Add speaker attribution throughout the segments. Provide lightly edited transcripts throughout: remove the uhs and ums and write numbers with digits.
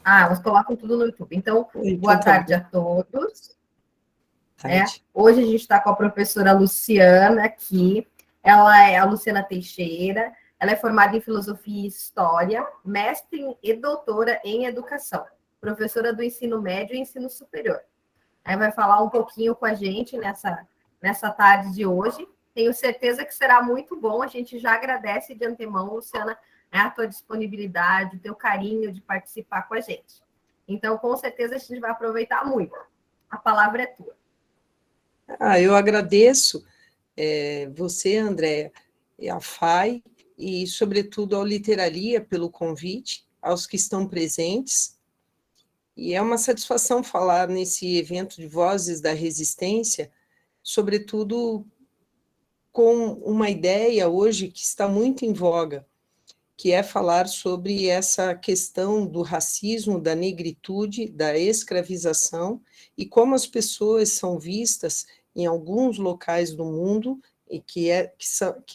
Speaker 1: elas colocam tudo no YouTube. Então, boa tarde a todos. Hoje a gente está com a professora Luciana aqui. Ela é a Luciana Teixeira. Ela é formada em Filosofia e História, mestre e doutora em Educação, professora do ensino médio e ensino superior. Aí vai falar um pouquinho com a gente nessa tarde de hoje. Tenho certeza que será muito bom. A gente já agradece de antemão, Luciana, a tua disponibilidade, o teu carinho de participar com a gente. Então, com certeza, a gente vai aproveitar muito. A palavra é tua.
Speaker 2: Eu agradeço você, Andréa, e a FAI, e, sobretudo, ao Literalia pelo convite, aos que estão presentes. E é uma satisfação falar nesse evento de Vozes da Resistência, sobretudo com uma ideia hoje que está muito em voga, que é falar sobre essa questão do racismo, da negritude, da escravização, e como as pessoas são vistas em alguns locais do mundo, e que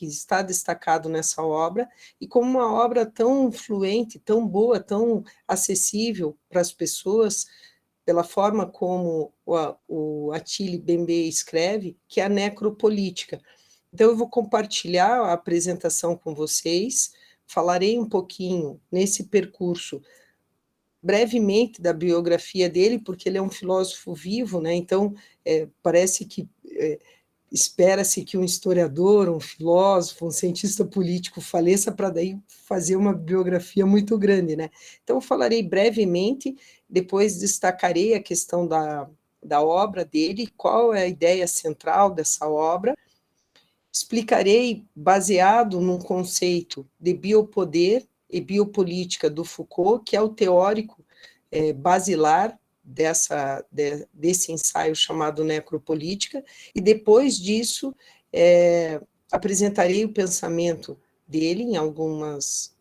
Speaker 2: está destacado nessa obra, e como uma obra tão fluente, tão boa, tão acessível para as pessoas, pela forma como o Attili Bembe escreve, que é a necropolítica. Então, eu vou compartilhar a apresentação com vocês, falarei um pouquinho nesse percurso, brevemente, da biografia dele, porque ele é um filósofo vivo, né? Então, parece que espera-se que um historiador, um filósofo, um cientista político faleça para daí fazer uma biografia muito grande, né? Então, eu falarei brevemente, depois destacarei a questão da obra dele, qual é a ideia central dessa obra, explicarei, baseado num conceito de biopoder e biopolítica do Foucault, que é o teórico basilar desse ensaio chamado Necropolítica, e depois disso apresentarei o pensamento dele em alguns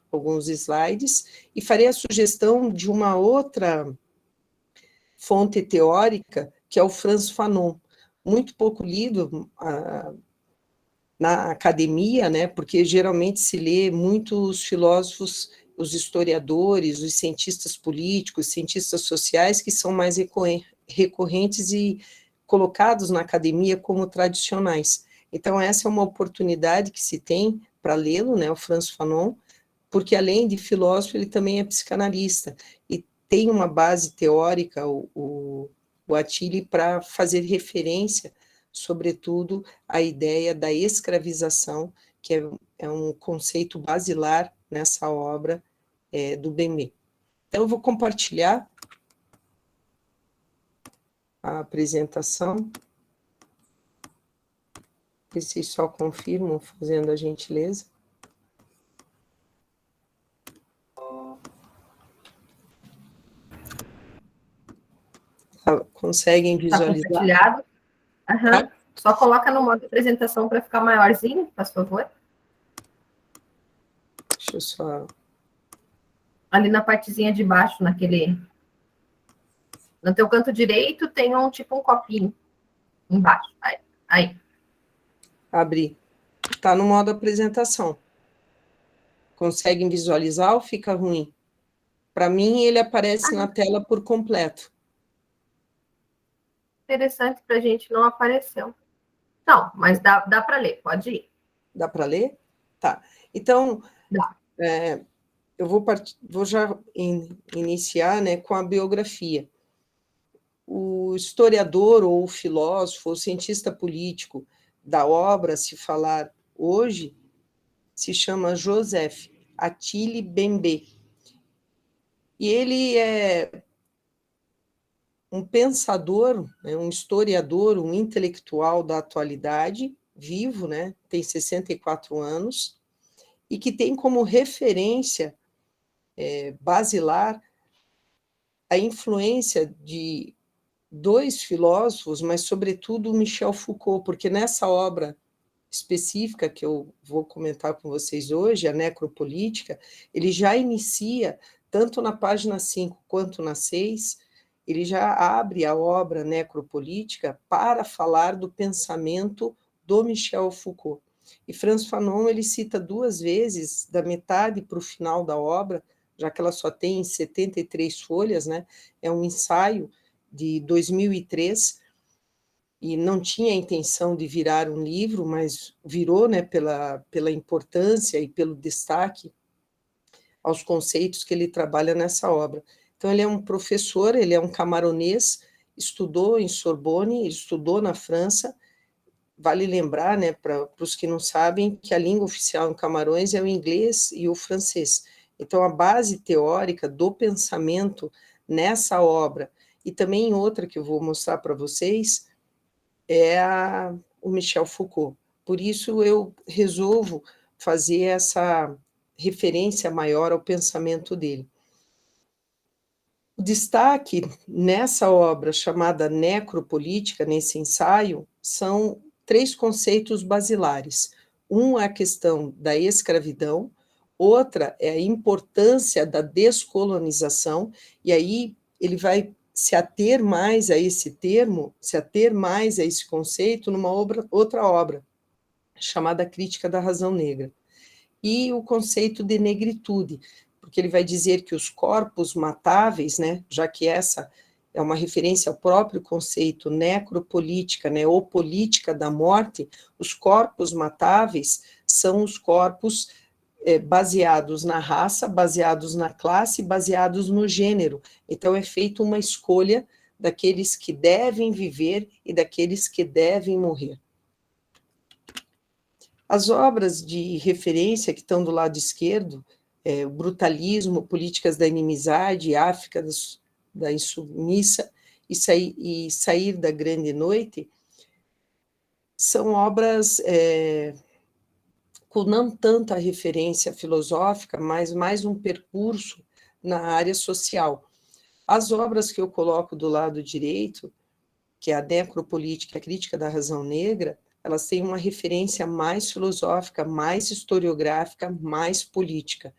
Speaker 2: slides, e farei a sugestão de uma outra fonte teórica, que é o Frantz Fanon, muito pouco lido na academia, né, porque geralmente se lê muitos filósofos, os historiadores, os cientistas políticos, cientistas sociais, que são mais recorrentes e colocados na academia como tradicionais. Então, essa é uma oportunidade que se tem para lê-lo, né, o Frantz Fanon, porque, além de filósofo, ele também é psicanalista, e tem uma base teórica, o Attili, para fazer referência sobretudo a ideia da escravização, que é um conceito basilar nessa obra do Bembe. Então, eu vou compartilhar a apresentação. Vocês só confirmam, fazendo a gentileza. Conseguem visualizar?
Speaker 1: Está compartilhado. Uhum. Tá? Só coloca no modo de apresentação para ficar maiorzinho, por favor.
Speaker 2: Deixa eu só...
Speaker 1: Ali na partezinha de baixo, no teu canto direito, tem tipo um copinho embaixo. Aí.
Speaker 2: Abri. Está no modo apresentação. Conseguem visualizar ou fica ruim? Para mim, ele aparece na tela por completo.
Speaker 1: Interessante, para a gente não apareceu. Não, mas dá para ler, pode ir.
Speaker 2: Dá para ler? Tá. Então, eu vou já iniciar, né, com a biografia. O historiador, ou o filósofo, ou cientista político da obra, se falar hoje, se chama Joseph Attili Bembe. E ele é um pensador, né, um historiador, um intelectual da atualidade, vivo, né, tem 64 anos, e que tem como referência basilar a influência de dois filósofos, mas, sobretudo, Michel Foucault, porque nessa obra específica que eu vou comentar com vocês hoje, a Necropolítica, ele já inicia, tanto na página 5 quanto na 6, ele já abre a obra Necropolítica para falar do pensamento do Michel Foucault. E Frantz Fanon, ele cita duas vezes, da metade para o final da obra, já que ela só tem 73 folhas, né? É um ensaio de 2003, e não tinha a intenção de virar um livro, mas virou, né, pela importância e pelo destaque aos conceitos que ele trabalha nessa obra. Então, ele é um professor, ele é um camaronês, estudou em Sorbonne, estudou na França. Vale lembrar, né, para os que não sabem, que a língua oficial em Camarões é o inglês e o francês. Então, a base teórica do pensamento nessa obra, e também em outra que eu vou mostrar para vocês, é o Michel Foucault. Por isso, eu resolvo fazer essa referência maior ao pensamento dele. O destaque nessa obra chamada Necropolítica, nesse ensaio, são 3 conceitos basilares. Um é a questão da escravidão, outra é a importância da descolonização, e aí ele vai se ater mais a esse termo, se ater mais a esse conceito numa outra obra, chamada Crítica da Razão Negra. E o conceito de negritude, porque ele vai dizer que os corpos matáveis, né, já que essa é uma referência ao próprio conceito necropolítica, né, ou política da morte, os corpos matáveis são os corpos baseados na raça, baseados na classe, baseados no gênero. Então é feita uma escolha daqueles que devem viver e daqueles que devem morrer. As obras de referência que estão do lado esquerdo, o Brutalismo, Políticas da Inimizade, África da Insubmissa e Sair da Grande Noite, são obras com não tanta referência filosófica, mas mais um percurso na área social. As obras que eu coloco do lado direito, que é a Necropolítica, a Crítica da Razão Negra, elas têm uma referência mais filosófica, mais historiográfica, mais política.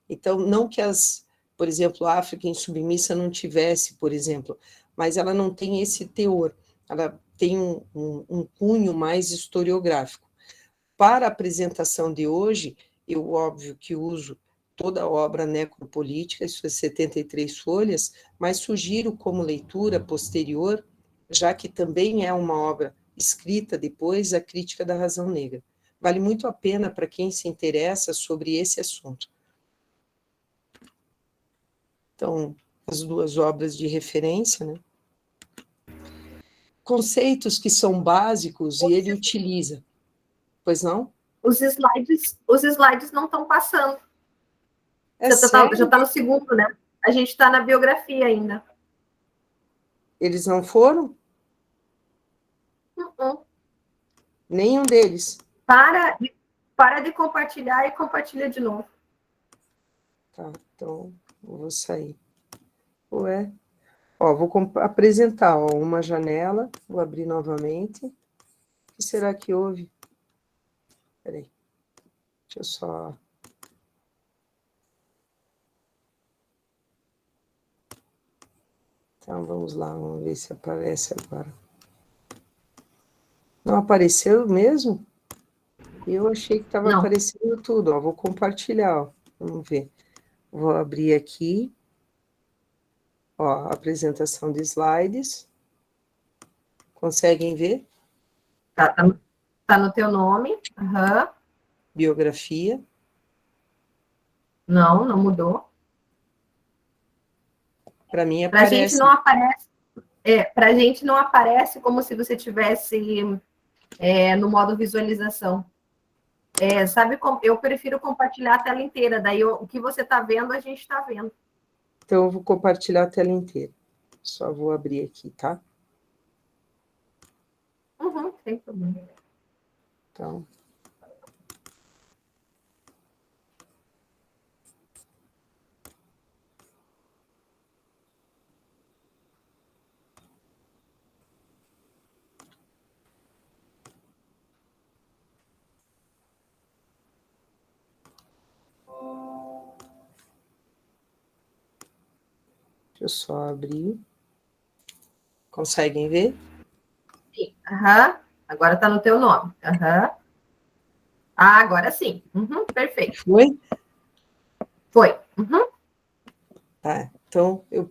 Speaker 2: Então, não que por exemplo, a África Insubmissa não tivesse, por exemplo, mas ela não tem esse teor, ela tem um cunho mais historiográfico. Para a apresentação de hoje, eu, óbvio, que uso toda a obra Necropolítica, suas 73 folhas, mas sugiro como leitura posterior, já que também é uma obra escrita depois, a Crítica da Razão Negra. Vale muito a pena para quem se interessa sobre esse assunto. Então, as 2 obras de referência, né? Conceitos que são básicos e ele utiliza. Pois não?
Speaker 1: Os slides não estão passando.
Speaker 2: É
Speaker 1: Você
Speaker 2: sério?
Speaker 1: já está no segundo, né? A gente está na biografia ainda.
Speaker 2: Eles não foram? Nenhum deles.
Speaker 1: Para de compartilhar e compartilha de novo.
Speaker 2: Tá, então eu vou sair. Ué. Ó, vou apresentar uma janela, vou abrir novamente. O que será que houve? Peraí. Deixa eu só... Então, vamos lá, vamos ver se aparece agora. Não apareceu mesmo? Eu achei que estava aparecendo tudo, ó. Vou compartilhar, ó. Vamos ver. Vou abrir aqui. Ó, apresentação de slides. Conseguem ver?
Speaker 1: Tá no teu nome. Uhum.
Speaker 2: Biografia.
Speaker 1: Não mudou.
Speaker 2: Para mim aparece.
Speaker 1: Para a gente não aparece. Para a gente não aparece como se você tivesse no modo visualização. Sabe como? Eu prefiro compartilhar a tela inteira. Daí o que você está vendo, a gente está vendo.
Speaker 2: Então eu vou compartilhar a tela inteira. Só vou abrir aqui, tá?
Speaker 1: Sem problema.
Speaker 2: Então. Deixa eu só abrir. Conseguem ver?
Speaker 1: Sim. Agora está no teu nome. Agora sim. Perfeito.
Speaker 2: Foi?
Speaker 1: Foi.
Speaker 2: Tá? Então, eu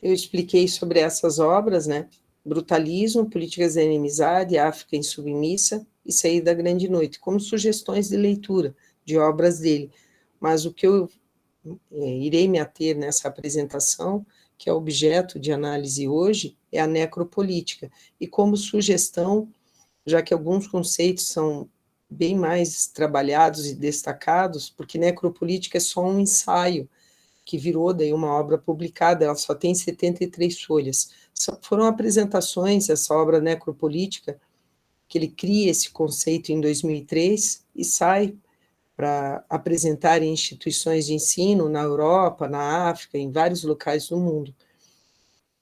Speaker 2: expliquei sobre essas obras, né? Brutalismo, Políticas da Inimizade, África Insubmissa e Sair da Grande Noite, como sugestões de leitura de obras dele. Mas o que eu irei me ater nessa apresentação, que é objeto de análise hoje, é a necropolítica. E como sugestão, já que alguns conceitos são bem mais trabalhados e destacados, porque necropolítica é só um ensaio, que virou daí uma obra publicada, ela só tem 73 folhas. Foram apresentações, essa obra necropolítica, que ele cria esse conceito em 2003 e sai para apresentar em instituições de ensino na Europa, na África, em vários locais do mundo.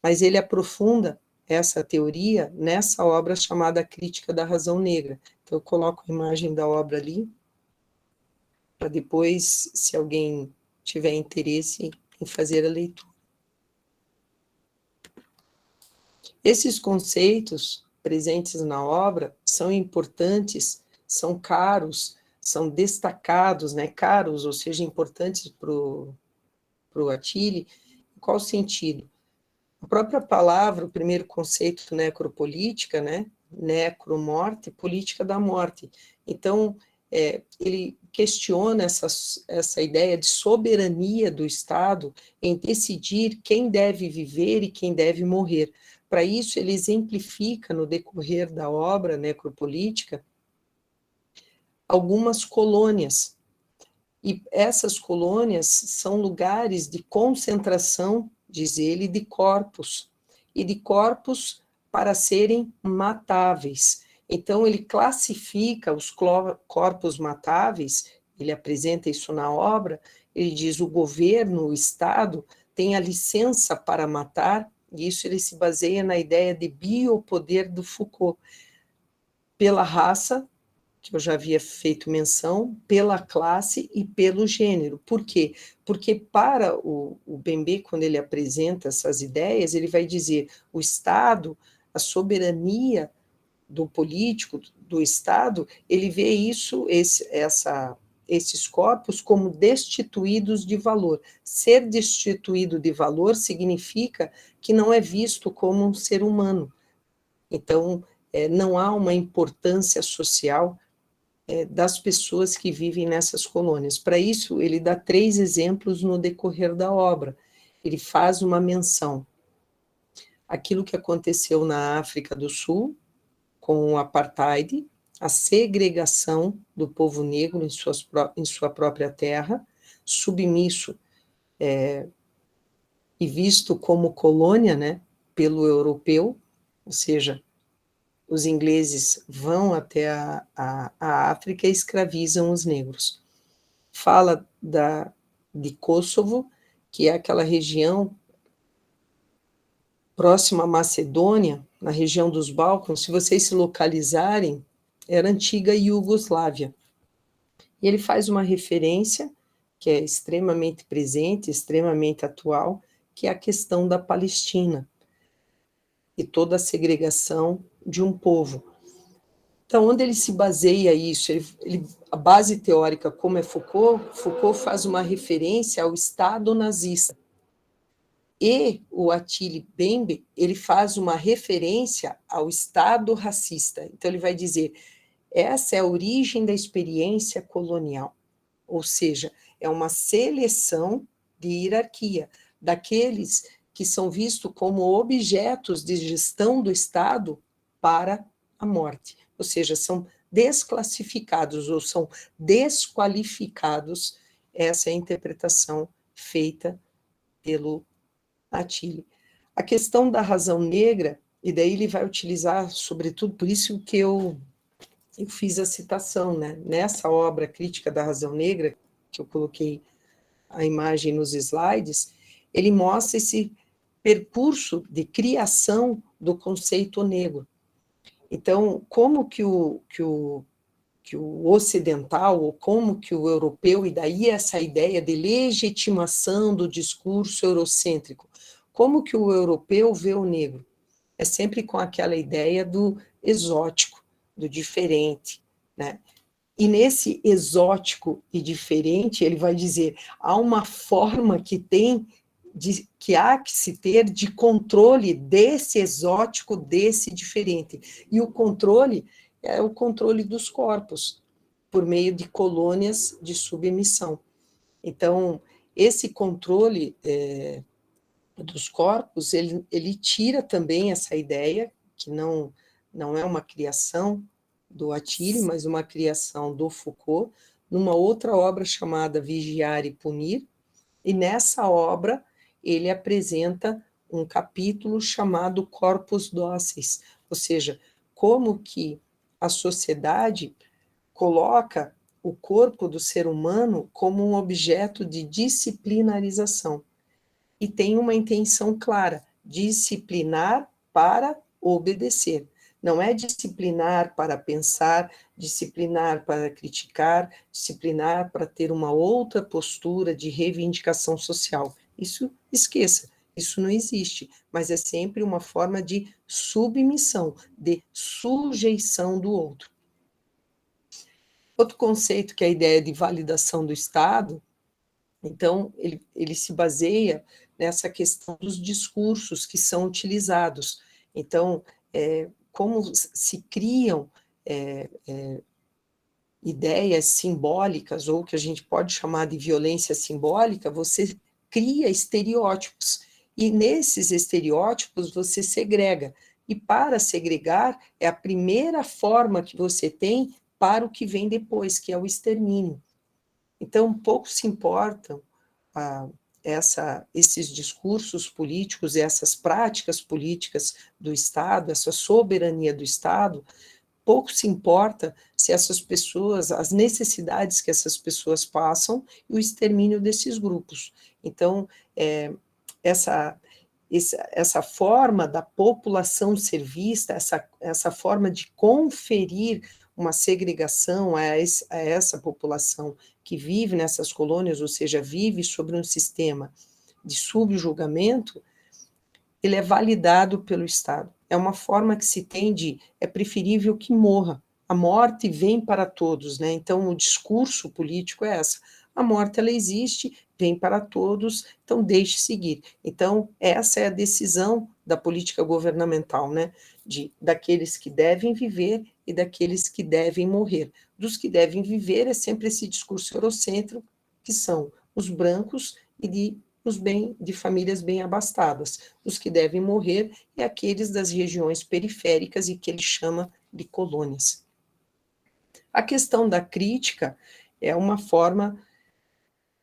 Speaker 2: Mas ele aprofunda essa teoria nessa obra chamada Crítica da Razão Negra. Então, eu coloco a imagem da obra ali, para depois, se alguém tiver interesse em fazer a leitura. Esses conceitos presentes na obra são importantes, são caros, são destacados, né, caros, ou seja, importantes para o Attili. Em qual sentido? A própria palavra, o primeiro conceito, necropolítica, né, necromorte, política da morte. Então, ele questiona essa ideia de soberania do Estado em decidir quem deve viver e quem deve morrer. Para isso, ele exemplifica, no decorrer da obra necropolítica, algumas colônias. E essas colônias são lugares de concentração, diz ele, de corpos, e de corpos para serem matáveis. Então, ele classifica os corpos matáveis, ele apresenta isso na obra, ele diz: o governo, o Estado, tem a licença para matar, e isso ele se baseia na ideia de biopoder do Foucault, pela raça, que eu já havia feito menção, pela classe e pelo gênero. Por quê? Porque para o Bembe, quando ele apresenta essas ideias, ele vai dizer: o Estado, a soberania do político, do Estado, ele vê esses corpos como destituídos de valor. Ser destituído de valor significa que não é visto como um ser humano. Então, não há uma importância social das pessoas que vivem nessas colônias. Para isso, ele dá 3 exemplos no decorrer da obra. Ele faz uma menção àquilo que aconteceu na África do Sul, com o apartheid, a segregação do povo negro em sua própria terra, submisso e visto como colônia, né, pelo europeu, ou seja, os ingleses vão até a África e escravizam os negros. Fala de Kosovo, que é aquela região próxima à Macedônia, na região dos Balcãs. Se vocês se localizarem, era a antiga Iugoslávia. E ele faz uma referência que é extremamente presente, extremamente atual, que é a questão da Palestina e toda a segregação de um povo. Então, onde ele se baseia isso? A base teórica, como é Foucault, Foucault faz uma referência ao Estado nazista. E o Attili Bembe, ele faz uma referência ao Estado racista. Então, ele vai dizer: essa é a origem da experiência colonial. Ou seja, é uma seleção de hierarquia daqueles que são vistos como objetos de gestão do Estado para a morte. Ou seja, são desclassificados ou são desqualificados. Essa é a interpretação feita pelo Attili. A questão da razão negra, e daí ele vai utilizar, sobretudo, por isso que eu fiz a citação, né? Nessa obra Crítica da Razão Negra, que eu coloquei a imagem nos slides, ele mostra esse percurso de criação do conceito negro. Então, como que o ocidental, ou como que o europeu, e daí essa ideia de legitimação do discurso eurocêntrico, como que o europeu vê o negro? É sempre com aquela ideia do exótico, do diferente, né? E nesse exótico e diferente, ele vai dizer, há uma forma que tem que há que se ter de controle desse exótico, desse diferente. E o controle é o controle dos corpos, por meio de colônias de submissão. Então, esse controle dos corpos, ele tira também essa ideia, que não é uma criação do Attili, mas uma criação do Foucault, numa outra obra chamada Vigiar e Punir, e nessa obra ele apresenta um capítulo chamado Corpus Dóceis, ou seja, como que a sociedade coloca o corpo do ser humano como um objeto de disciplinarização. E tem uma intenção clara, disciplinar para obedecer. Não é disciplinar para pensar, disciplinar para criticar, disciplinar para ter uma outra postura de reivindicação social. Isso esqueça, isso não existe, mas é sempre uma forma de submissão, de sujeição do outro. Outro conceito que é a ideia de validação do Estado, então, ele se baseia nessa questão dos discursos que são utilizados. Então, como se criam ideias simbólicas, ou que a gente pode chamar de violência simbólica, você cria estereótipos, e nesses estereótipos você segrega. E para segregar, é a primeira forma que você tem para o que vem depois, que é o extermínio. Então, pouco se importam esses discursos políticos, essas práticas políticas do Estado, essa soberania do Estado, pouco se importa se essas pessoas, as necessidades que essas pessoas passam e o extermínio desses grupos. Então, essa forma da população ser vista, essa forma de conferir uma segregação a essa população que vive nessas colônias, ou seja, vive sobre um sistema de subjugamento, ele é validado pelo Estado. É uma forma que se tem é preferível que morra. A morte vem para todos, né? Então, o discurso político é essa. A morte, ela existe, vem para todos, então deixe seguir. Então, essa é a decisão da política governamental, né? Daqueles que devem viver e daqueles que devem morrer. Dos que devem viver é sempre esse discurso eurocêntrico, que são os brancos e de famílias bem abastadas. Os que devem morrer é aqueles das regiões periféricas e que ele chama de colônias. A questão da crítica é uma forma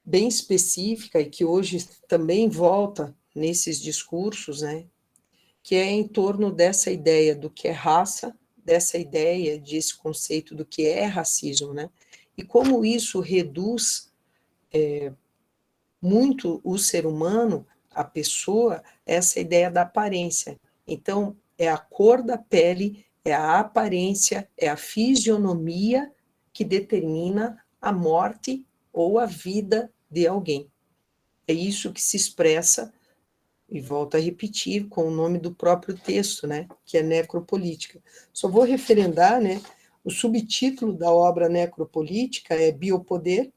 Speaker 2: bem específica e que hoje também volta nesses discursos, né, que é em torno dessa ideia do que é raça, dessa ideia, desse conceito do que é racismo, né, e como isso reduz muito o ser humano, a pessoa, essa ideia da aparência. Então, é a cor da pele, é a aparência, é a fisionomia que determina a morte ou a vida de alguém. É isso que se expressa, e volto a repetir, com o nome do próprio texto, né, que é Necropolítica. Só vou referendar, né, o subtítulo da obra Necropolítica é Biopoder,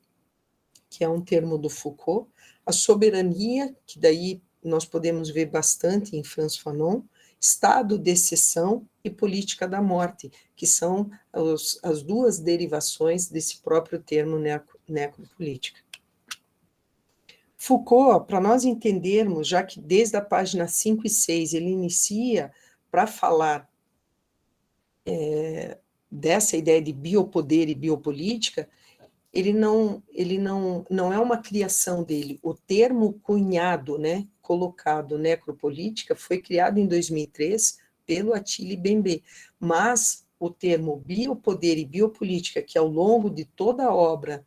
Speaker 2: que é um termo do Foucault, a soberania, que daí nós podemos ver bastante em Frantz Fanon, estado de exceção e política da morte, que são as duas derivações desse próprio termo necropolítica. Foucault, para nós entendermos, já que desde a página 5 e 6 ele inicia para falar dessa ideia de biopoder e biopolítica, ele não é uma criação dele. O termo cunhado, né, colocado necropolítica, foi criado em 2003 pelo Attili Bembe, mas o termo biopoder e biopolítica, que ao longo de toda a obra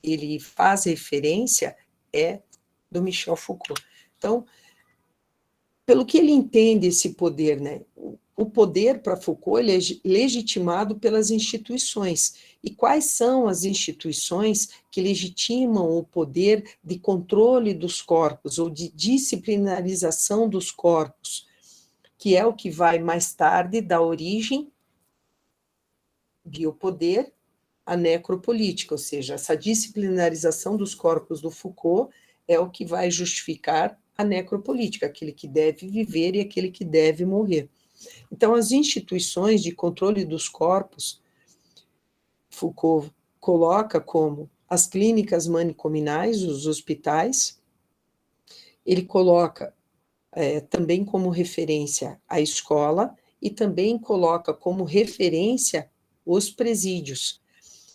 Speaker 2: ele faz referência, é do Michel Foucault. Então, pelo que ele entende esse poder, né? O poder para Foucault ele é legitimado pelas instituições. E quais são as instituições que legitimam o poder de controle dos corpos ou de disciplinarização dos corpos, que é o que vai mais tarde dar origem biopoder à necropolítica, ou seja, essa disciplinarização dos corpos do Foucault é o que vai justificar a necropolítica, aquele que deve viver e aquele que deve morrer. Então, as instituições de controle dos corpos, Foucault coloca como as clínicas manicominais, os hospitais, ele coloca também como referência a escola e também coloca como referência os presídios.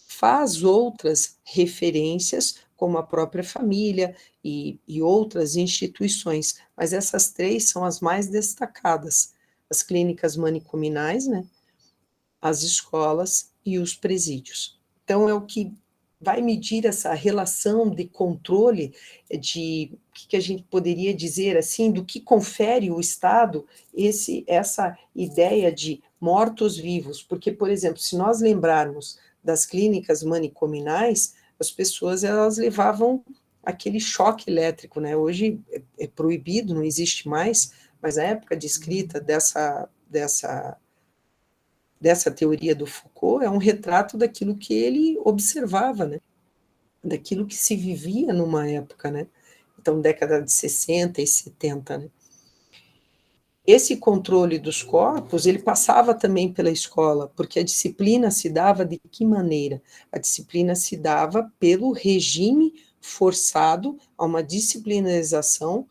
Speaker 2: Faz outras referências, como a própria família e outras instituições, mas essas três são as mais destacadas: as clínicas manicominais, né, as escolas e os presídios. Então, é o que vai medir essa relação de controle de, o que a gente poderia dizer assim, do que confere o Estado essa ideia de mortos-vivos, porque, por exemplo, se nós lembrarmos das clínicas manicominais, as pessoas, elas levavam aquele choque elétrico, né? Hoje é proibido, não existe mais, mas na época de escrita dessa teoria do Foucault, é um retrato daquilo que ele observava, né? Daquilo que se vivia numa época, né? Então, década de 60 e 70, né? Esse controle dos corpos, ele passava também pela escola, porque a disciplina se dava de que maneira? A disciplina se dava pelo regime forçado a uma disciplinarização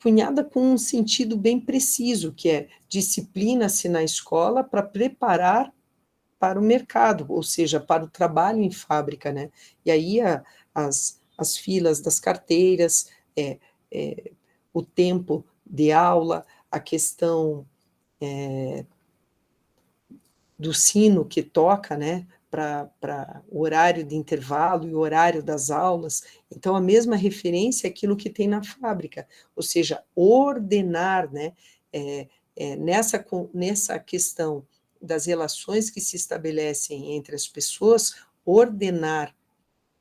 Speaker 2: cunhada com um sentido bem preciso, que é disciplina-se na escola para preparar para o mercado, ou seja, para o trabalho em fábrica, né? E aí as filas das carteiras, o tempo de aula, a questão do sino que toca, né? Para o horário de intervalo e o horário das aulas. Então, a mesma referência é aquilo que tem na fábrica, ou seja, ordenar, né? Nessa questão das relações que se estabelecem entre as pessoas, ordenar,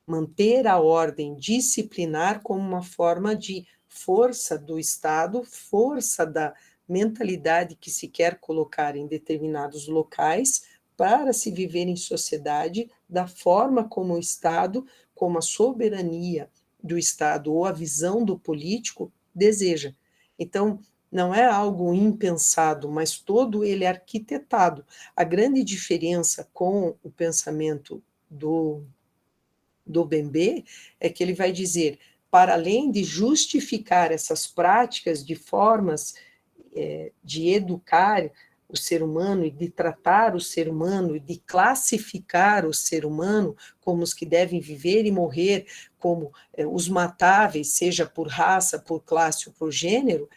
Speaker 2: manter a ordem, disciplinar como uma forma de força do Estado, força da mentalidade que se quer colocar em determinados locais para se viver em sociedade da forma como o Estado, como a soberania do Estado ou a visão do político deseja. Então, não é algo impensado, mas todo ele é arquitetado. A grande diferença com o pensamento do Bembe é que ele vai dizer, para além de justificar essas práticas de formas de educar o ser humano e de tratar o ser humano e de classificar o ser humano como os que devem viver e morrer, como os matáveis, seja por raça, por classe ou por gênero,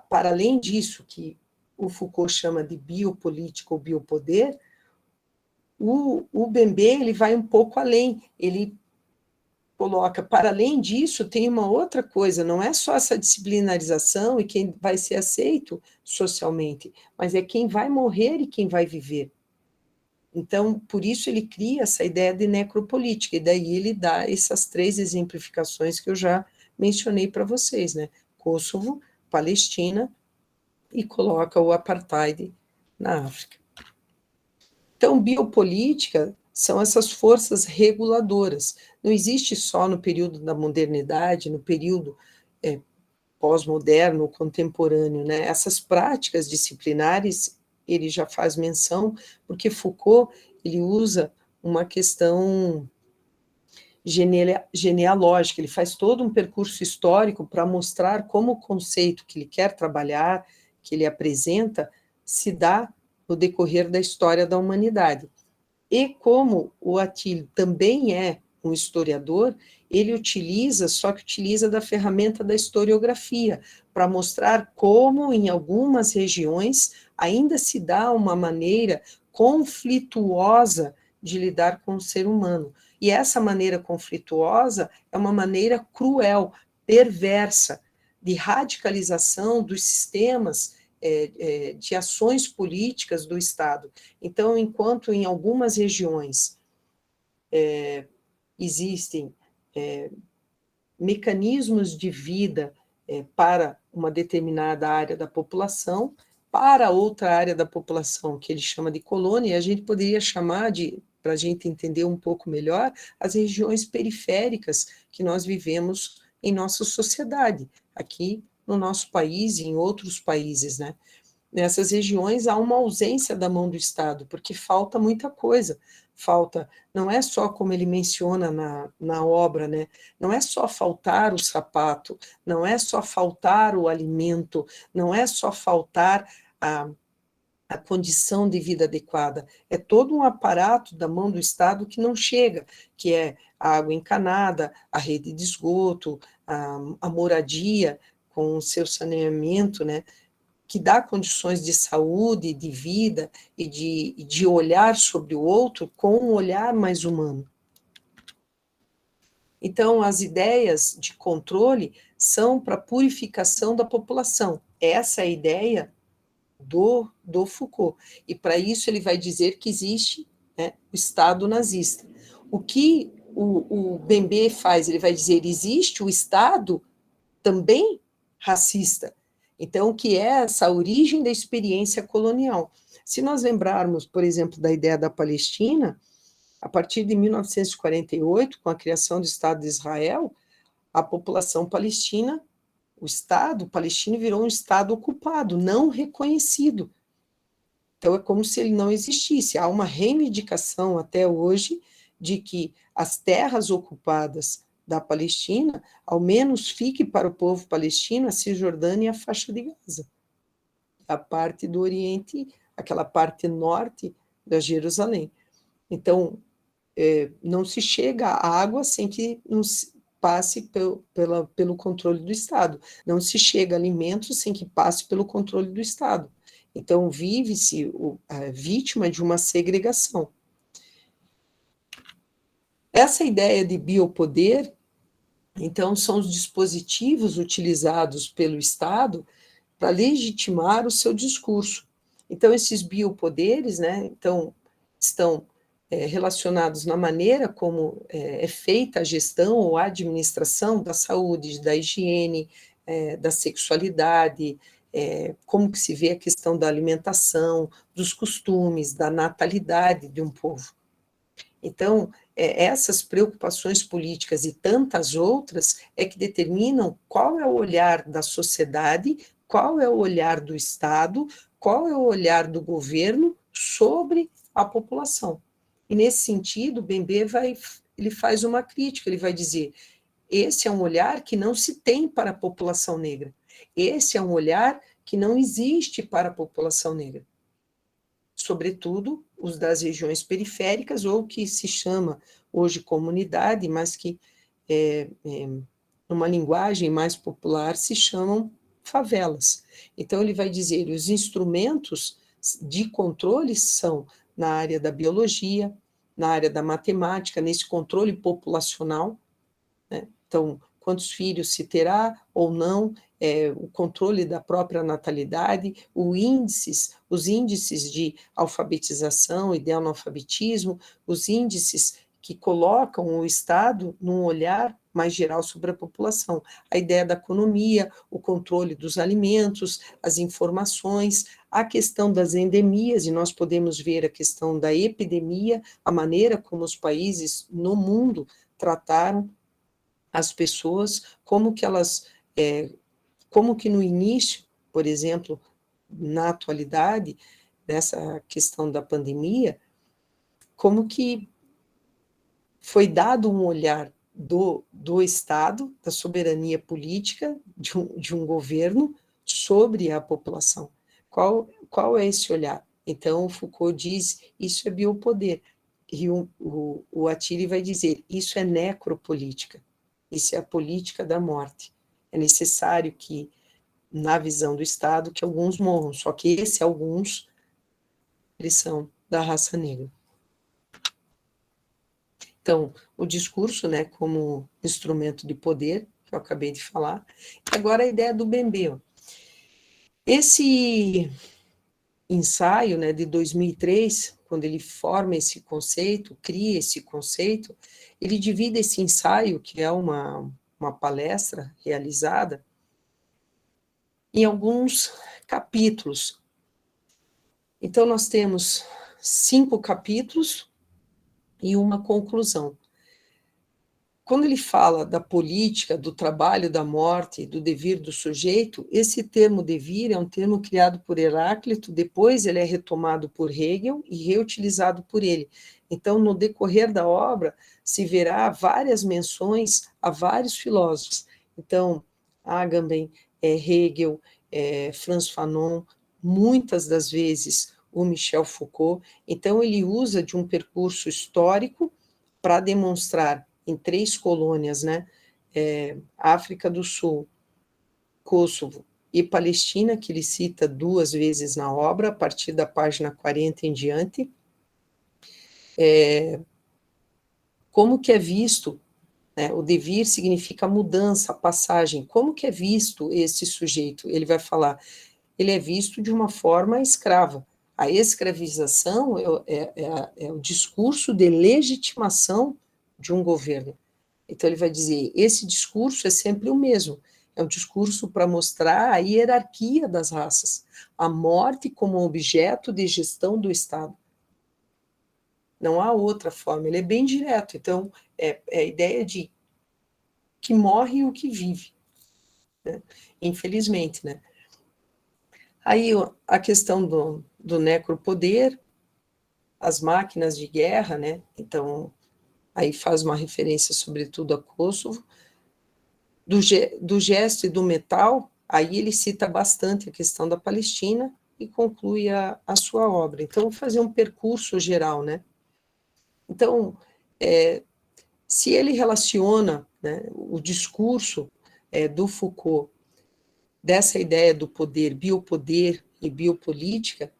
Speaker 2: para além disso, que o Foucault chama de biopolítica ou biopoder, o Bembe ele vai um pouco além, ele coloca, para além disso, tem uma outra coisa, não é só essa disciplinarização e quem vai ser aceito socialmente, mas é quem vai morrer e quem vai viver. Então, por isso ele cria essa ideia de necropolítica, e daí ele dá essas três exemplificações que eu já mencionei para vocês, né? Kosovo, Palestina, e coloca o apartheid na África. Então, biopolítica são essas forças reguladoras. Não existe só no período da modernidade, no período pós-moderno, contemporâneo, né? Essas práticas disciplinares, ele já faz menção, porque Foucault, ele usa uma questão genealógica, ele faz todo um percurso histórico para mostrar como o conceito que ele quer trabalhar, que ele apresenta, se dá no decorrer da história da humanidade. E como o Attila também é um historiador, ele utiliza, só que utiliza da ferramenta da historiografia, para mostrar como em algumas regiões ainda se dá uma maneira conflituosa de lidar com o ser humano. E essa maneira conflituosa é uma maneira cruel, perversa, de radicalização dos sistemas de ações políticas do Estado. Então, enquanto em algumas regiões existem mecanismos de vida para uma determinada área da população, para outra área da população, que ele chama de colônia, a gente poderia chamar de, para a gente entender um pouco melhor as regiões periféricas que nós vivemos em nossa sociedade, aqui no nosso país e em outros países, né? Nessas regiões há uma ausência da mão do Estado, porque falta muita coisa. Falta, não é só como ele menciona na obra, né? Não é só faltar o sapato, não é só faltar o alimento, não é só faltar a condição de vida adequada. É todo um aparato da mão do Estado que não chega, que é a água encanada, a rede de esgoto, a moradia com o seu saneamento, né? Que dá condições de saúde, de vida e de olhar sobre o outro com um olhar mais humano. Então, as ideias de controle são para a purificação da população. Essa é a ideia do Foucault. E para isso ele vai dizer que existe, né, o Estado nazista. O que o Bembe faz? Ele vai dizer, existe o Estado também racista. Então, o que é essa origem da experiência colonial? Se nós lembrarmos, por exemplo, da ideia da Palestina, a partir de 1948, com a criação do Estado de Israel, a população palestina, o Estado palestino virou um Estado ocupado, não reconhecido. Então, é como se ele não existisse. Há uma reivindicação até hoje de que as terras ocupadas da Palestina, ao menos fique para o povo palestino a Cisjordânia e a faixa de Gaza. A parte do Oriente, aquela parte norte da Jerusalém. Então, não se chega à água sem que não passe pelo controle do Estado. Não se chega a alimentos sem que passe pelo controle do Estado. Então, vive-se a vítima de uma segregação. Essa ideia de biopoder, então, são os dispositivos utilizados pelo Estado para legitimar o seu discurso. Então, esses biopoderes, né, então, estão relacionados na maneira como é feita a gestão ou a administração da saúde, da higiene, da sexualidade, como que se vê a questão da alimentação, dos costumes, da natalidade de um povo. Então, essas preocupações políticas e tantas outras é que determinam qual é o olhar da sociedade, qual é o olhar do Estado, qual é o olhar do governo sobre a população. E, nesse sentido, Bembe ele faz uma crítica, ele vai dizer, esse é um olhar que não se tem para a população negra, esse é um olhar que não existe para a população negra, sobretudo os das regiões periféricas, ou que se chama hoje comunidade, mas que, numa linguagem mais popular, se chamam favelas. Então, ele vai dizer, os instrumentos de controle são na área da biologia, na área da matemática, nesse controle populacional, né? Então, quantos filhos se terá ou não, o controle da própria natalidade, os índices de alfabetização e de analfabetismo, os índices que colocam o Estado num olhar mais geral sobre a população. A ideia da economia, o controle dos alimentos, as informações, a questão das endemias, e nós podemos ver a questão da epidemia, a maneira como os países no mundo trataram as pessoas, como que no início, por exemplo, na atualidade, nessa questão da pandemia, como que foi dado um olhar do Estado, da soberania política de um governo sobre a população. Qual é esse olhar? Então, Foucault diz, isso é biopoder, e o Attili vai dizer, isso é necropolítica, isso é a política da morte. É necessário que, na visão do Estado, que alguns morram, só que esses alguns, eles são da raça negra. Então, o discurso, né, como instrumento de poder, que eu acabei de falar, agora a ideia do Bembe. Esse ensaio, né, de 2003, quando ele forma esse conceito, cria esse conceito, ele divide esse ensaio, que é uma palestra realizada, em alguns capítulos. Então, nós temos 5 capítulos, e uma conclusão. Quando ele fala da política, do trabalho, da morte, do devir do sujeito, esse termo devir é um termo criado por Heráclito, depois ele é retomado por Hegel e reutilizado por ele. Então, no decorrer da obra, se verá várias menções a vários filósofos. Então, Agamben, Hegel, Franz Fanon, muitas das vezes o Michel Foucault. Então, ele usa de um percurso histórico para demonstrar em 3 colônias, né? África do Sul, Kosovo e Palestina, que ele cita 2 vezes na obra, a partir da página 40 em diante, como que é visto, né? O devir significa mudança, passagem, como que é visto esse sujeito? Ele vai falar, ele é visto de uma forma escrava. A escravização é o discurso de legitimação de um governo. Então, ele vai dizer, esse discurso é sempre o mesmo, é um discurso para mostrar a hierarquia das raças, a morte como objeto de gestão do Estado. Não há outra forma, ele é bem direto. Então, é a ideia de que morre o que vive, né? Infelizmente, né? Aí, a questão do necropoder, as máquinas de guerra, né? Então, aí faz uma referência, sobretudo, a Kosovo. Do gesto e do metal, aí ele cita bastante a questão da Palestina e conclui a sua obra. Então, vou fazer um percurso geral, né? Então, se ele relaciona, né, o discurso do Foucault, dessa ideia do poder, biopoder e biopolítica,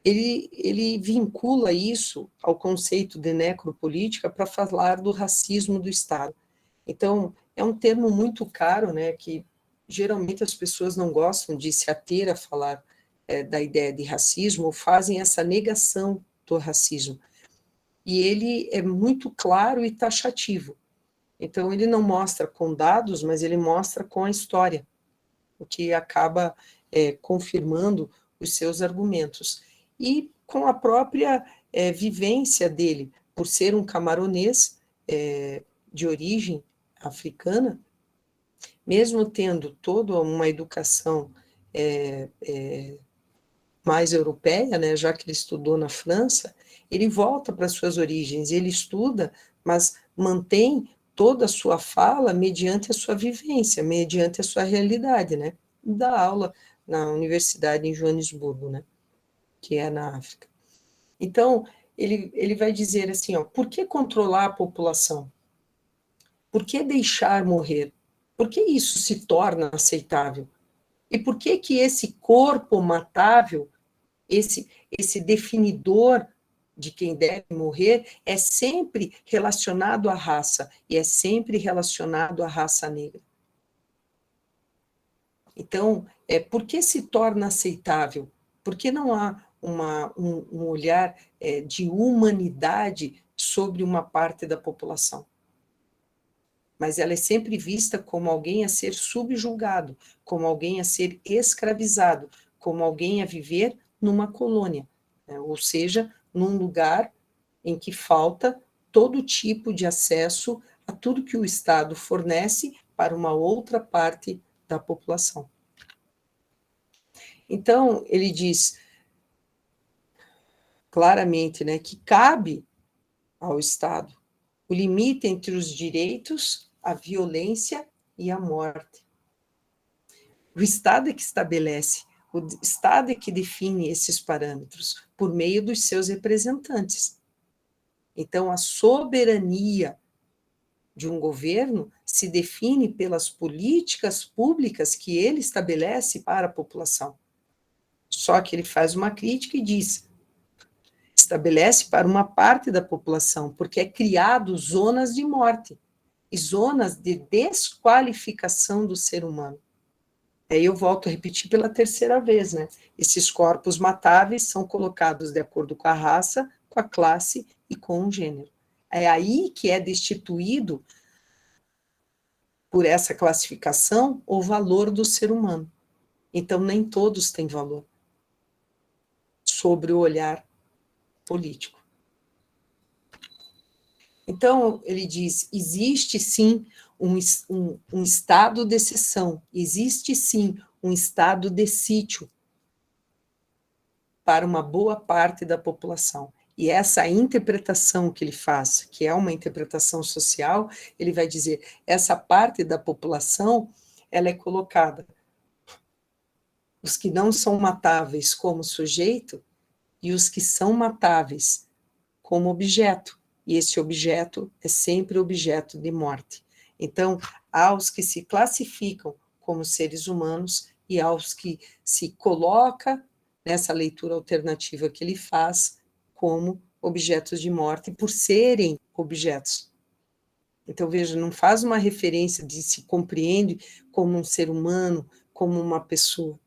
Speaker 2: ele vincula isso ao conceito de necropolítica para falar do racismo do Estado. Então, é um termo muito caro, né, que geralmente as pessoas não gostam de se ater a falar da ideia de racismo, ou fazem essa negação do racismo. E ele é muito claro e taxativo. Então, ele não mostra com dados, mas ele mostra com a história, o que acaba confirmando os seus argumentos. E com a própria vivência dele, por ser um camaronês de origem africana, mesmo tendo toda uma educação mais europeia, né, já que ele estudou na França, ele volta para suas origens, ele estuda, mas mantém toda a sua fala mediante a sua vivência, mediante a sua realidade, né? Dá aula na universidade em Joanesburgo, né? Que é na África. Então, ele vai dizer assim, ó, por que controlar a população? Por que deixar morrer? Por que isso se torna aceitável? E por que que esse corpo matável, esse definidor de quem deve morrer, é sempre relacionado à raça, e é sempre relacionado à raça negra? Então, por que se torna aceitável? Por que não há um olhar de humanidade sobre uma parte da população? Mas ela é sempre vista como alguém a ser subjugado, como alguém a ser escravizado, como alguém a viver numa colônia, né? Ou seja, num lugar em que falta todo tipo de acesso a tudo que o Estado fornece para uma outra parte da população. Então, ele diz claramente, né, que cabe ao Estado o limite entre os direitos, a violência e a morte. O Estado é que estabelece, o Estado é que define esses parâmetros por meio dos seus representantes. Então, a soberania de um governo se define pelas políticas públicas que ele estabelece para a população. Só que ele faz uma crítica e diz: estabelece para uma parte da população, porque é criado zonas de morte e zonas de desqualificação do ser humano. Aí eu volto a repetir pela terceira vez, né? Esses corpos matáveis são colocados de acordo com a raça, com a classe e com o gênero. É aí que é destituído, por essa classificação, o valor do ser humano. Então, nem todos têm valor sobre o olhar político. Então, ele diz, existe sim um estado de exceção, existe sim um estado de sítio para uma boa parte da população. E essa interpretação que ele faz, que é uma interpretação social, ele vai dizer, essa parte da população, ela é colocada, os que não são matáveis como sujeito, e os que são matáveis como objeto, e esse objeto é sempre objeto de morte. Então, há os que se classificam como seres humanos e há os que se coloca nessa leitura alternativa que ele faz como objetos de morte por serem objetos. Então, veja, não faz uma referência de se compreende como um ser humano, como uma pessoa,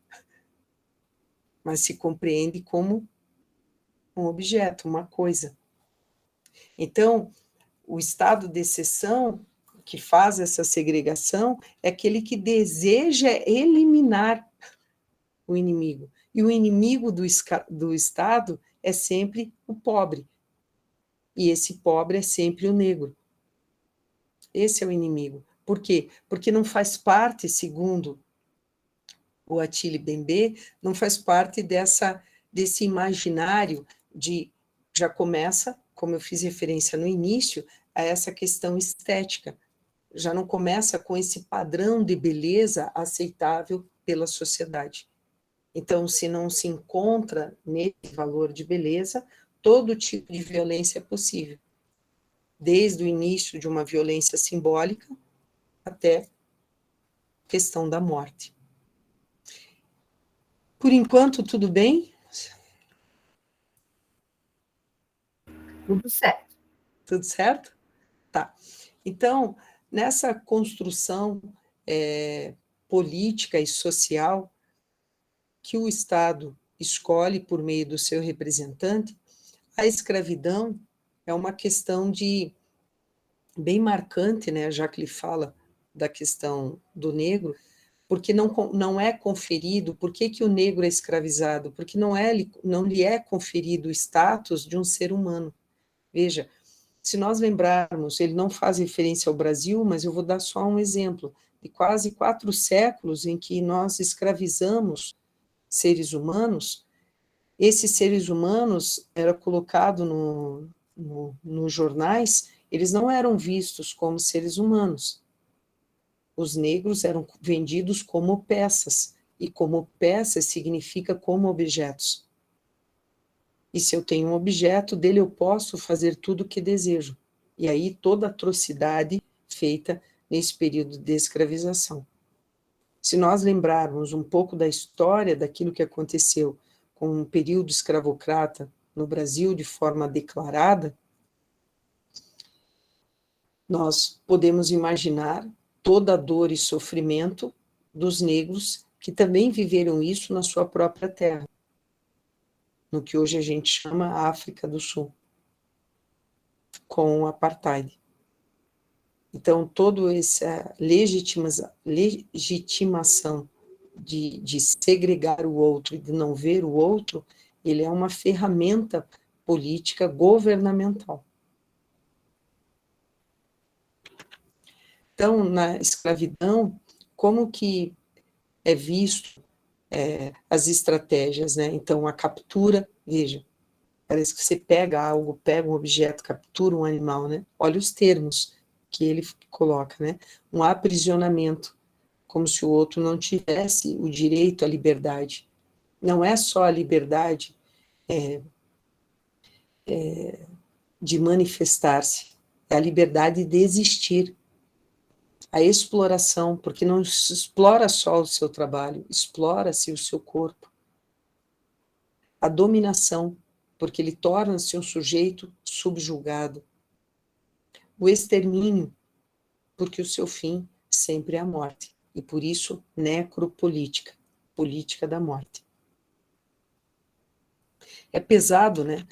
Speaker 2: mas se compreende como um objeto, uma coisa. Então, o estado de exceção que faz essa segregação é aquele que deseja eliminar o inimigo. E o inimigo do Estado é sempre o pobre. E esse pobre é sempre o negro. Esse é o inimigo. Por quê? Porque não faz parte, segundo o Attili Bembe, não faz parte desse imaginário de, já começa, como eu fiz referência no início, a essa questão estética. Já não começa com esse padrão de beleza aceitável pela sociedade. Então, se não se encontra nesse valor de beleza, todo tipo de violência é possível. Desde o início de uma violência simbólica até a questão da morte. Por enquanto, tudo bem?
Speaker 1: Tudo certo.
Speaker 2: Tudo certo? Tá. Então, nessa construção política e social que o Estado escolhe por meio do seu representante, a escravidão é uma questão bem marcante, né, já que ele fala da questão do negro, porque não é conferido, por que o negro é escravizado? Porque não lhe é conferido o status de um ser humano. Veja, se nós lembrarmos, ele não faz referência ao Brasil, mas eu vou dar só um exemplo, de quase 4 séculos em que nós escravizamos seres humanos, esses seres humanos eram colocados nos jornais, eles não eram vistos como seres humanos. Os negros eram vendidos como peças, e como peças significa como objetos. E se eu tenho um objeto, dele eu posso fazer tudo o que desejo. E aí toda atrocidade feita nesse período de escravização. Se nós lembrarmos um pouco da história daquilo que aconteceu com um período escravocrata no Brasil de forma declarada, nós podemos imaginar toda a dor e sofrimento dos negros que também viveram isso na sua própria terra, no que hoje a gente chama África do Sul, com o apartheid. Então, toda essa legitimação de segregar o outro e de não ver o outro, ele é uma ferramenta política governamental. Então, na escravidão, como que é visto as estratégias, né? Então, a captura, veja, parece que você pega algo, pega um objeto, captura um animal, né? Olha os termos que ele coloca, né? Um aprisionamento, como se o outro não tivesse o direito à liberdade. Não é só a liberdade de manifestar-se, é a liberdade de existir. A exploração, porque não se explora só o seu trabalho, explora-se o seu corpo. A dominação, porque ele torna-se um sujeito subjugado. O extermínio, porque o seu fim sempre é a morte. E por isso, necropolítica, política da morte. É pesado, né?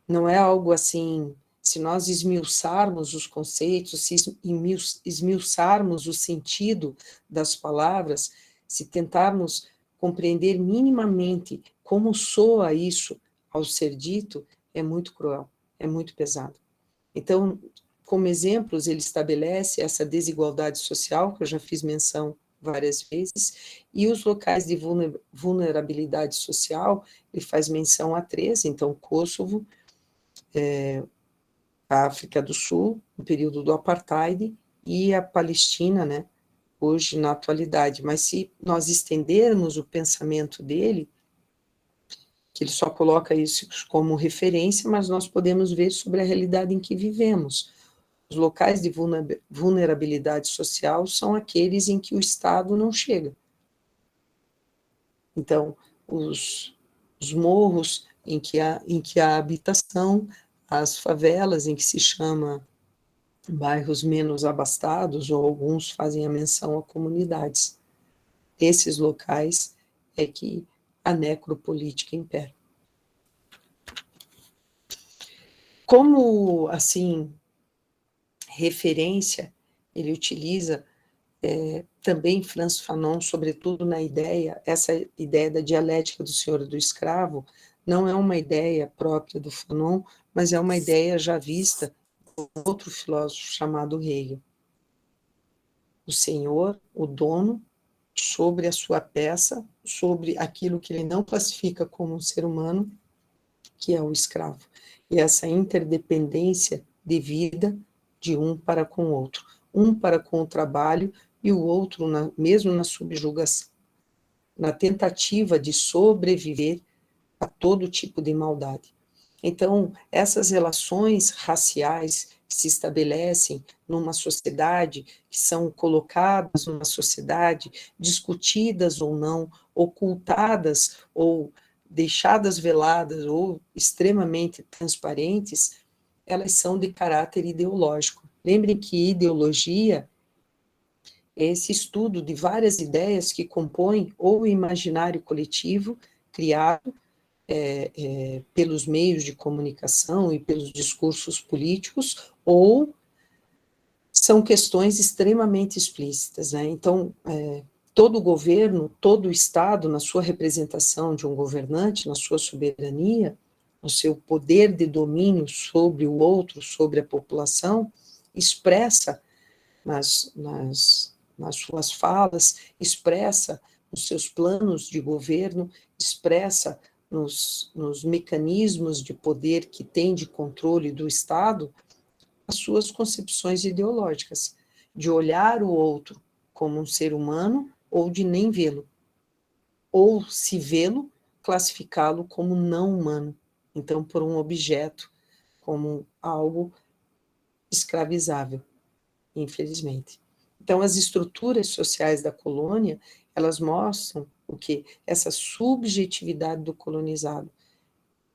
Speaker 2: Não é algo assim, se nós esmiuçarmos os conceitos, se esmiuçarmos o sentido das palavras, se tentarmos compreender minimamente como soa isso ao ser dito, é muito cruel, é muito pesado. Então, como exemplos, ele estabelece essa desigualdade social, que eu já fiz menção várias vezes, e os locais de vulnerabilidade social, ele faz menção a 3, então, Kosovo, a África do Sul, no período do Apartheid, e a Palestina, né, hoje na atualidade. Mas se nós estendermos o pensamento dele, que ele só coloca isso como referência, mas nós podemos ver sobre a realidade em que vivemos. Os locais de vulnerabilidade social são aqueles em que o Estado não chega. Então, os morros em que há habitação, as favelas em que se chama bairros menos abastados, ou alguns fazem a menção a comunidades. Esses locais é que a necropolítica impera. Como, assim, referência, ele utiliza também Frantz Fanon, sobretudo na ideia, essa ideia da dialética do senhor e do escravo, não é uma ideia própria do Fanon, mas é uma ideia já vista por outro filósofo chamado Hegel. O senhor, o dono, sobre a sua peça, sobre aquilo que ele não classifica como um ser humano, que é o escravo. E essa interdependência de vida de um para com o outro. Um para com o trabalho e o outro, mesmo na subjugação, na tentativa de sobreviver a todo tipo de maldade. Então, essas relações raciais que se estabelecem numa sociedade, que são colocadas numa sociedade, discutidas ou não, ocultadas ou deixadas veladas ou extremamente transparentes, elas são de caráter ideológico. Lembrem que ideologia é esse estudo de várias ideias que compõem ou o imaginário coletivo criado pelos meios de comunicação e pelos discursos políticos, ou são questões extremamente explícitas, né? Então, todo governo, todo Estado, na sua representação de um governante, na sua soberania, no seu poder de domínio sobre o outro, sobre a população, expressa nas suas falas, expressa nos seus planos de governo, expressa nos mecanismos de poder que tem de controle do Estado, as suas concepções ideológicas, de olhar o outro como um ser humano ou de nem vê-lo, ou se vê-lo, classificá-lo como não humano, então por um objeto, como algo escravizável, infelizmente. Então, as estruturas sociais da colônia, elas mostram o quê? Essa subjetividade do colonizado,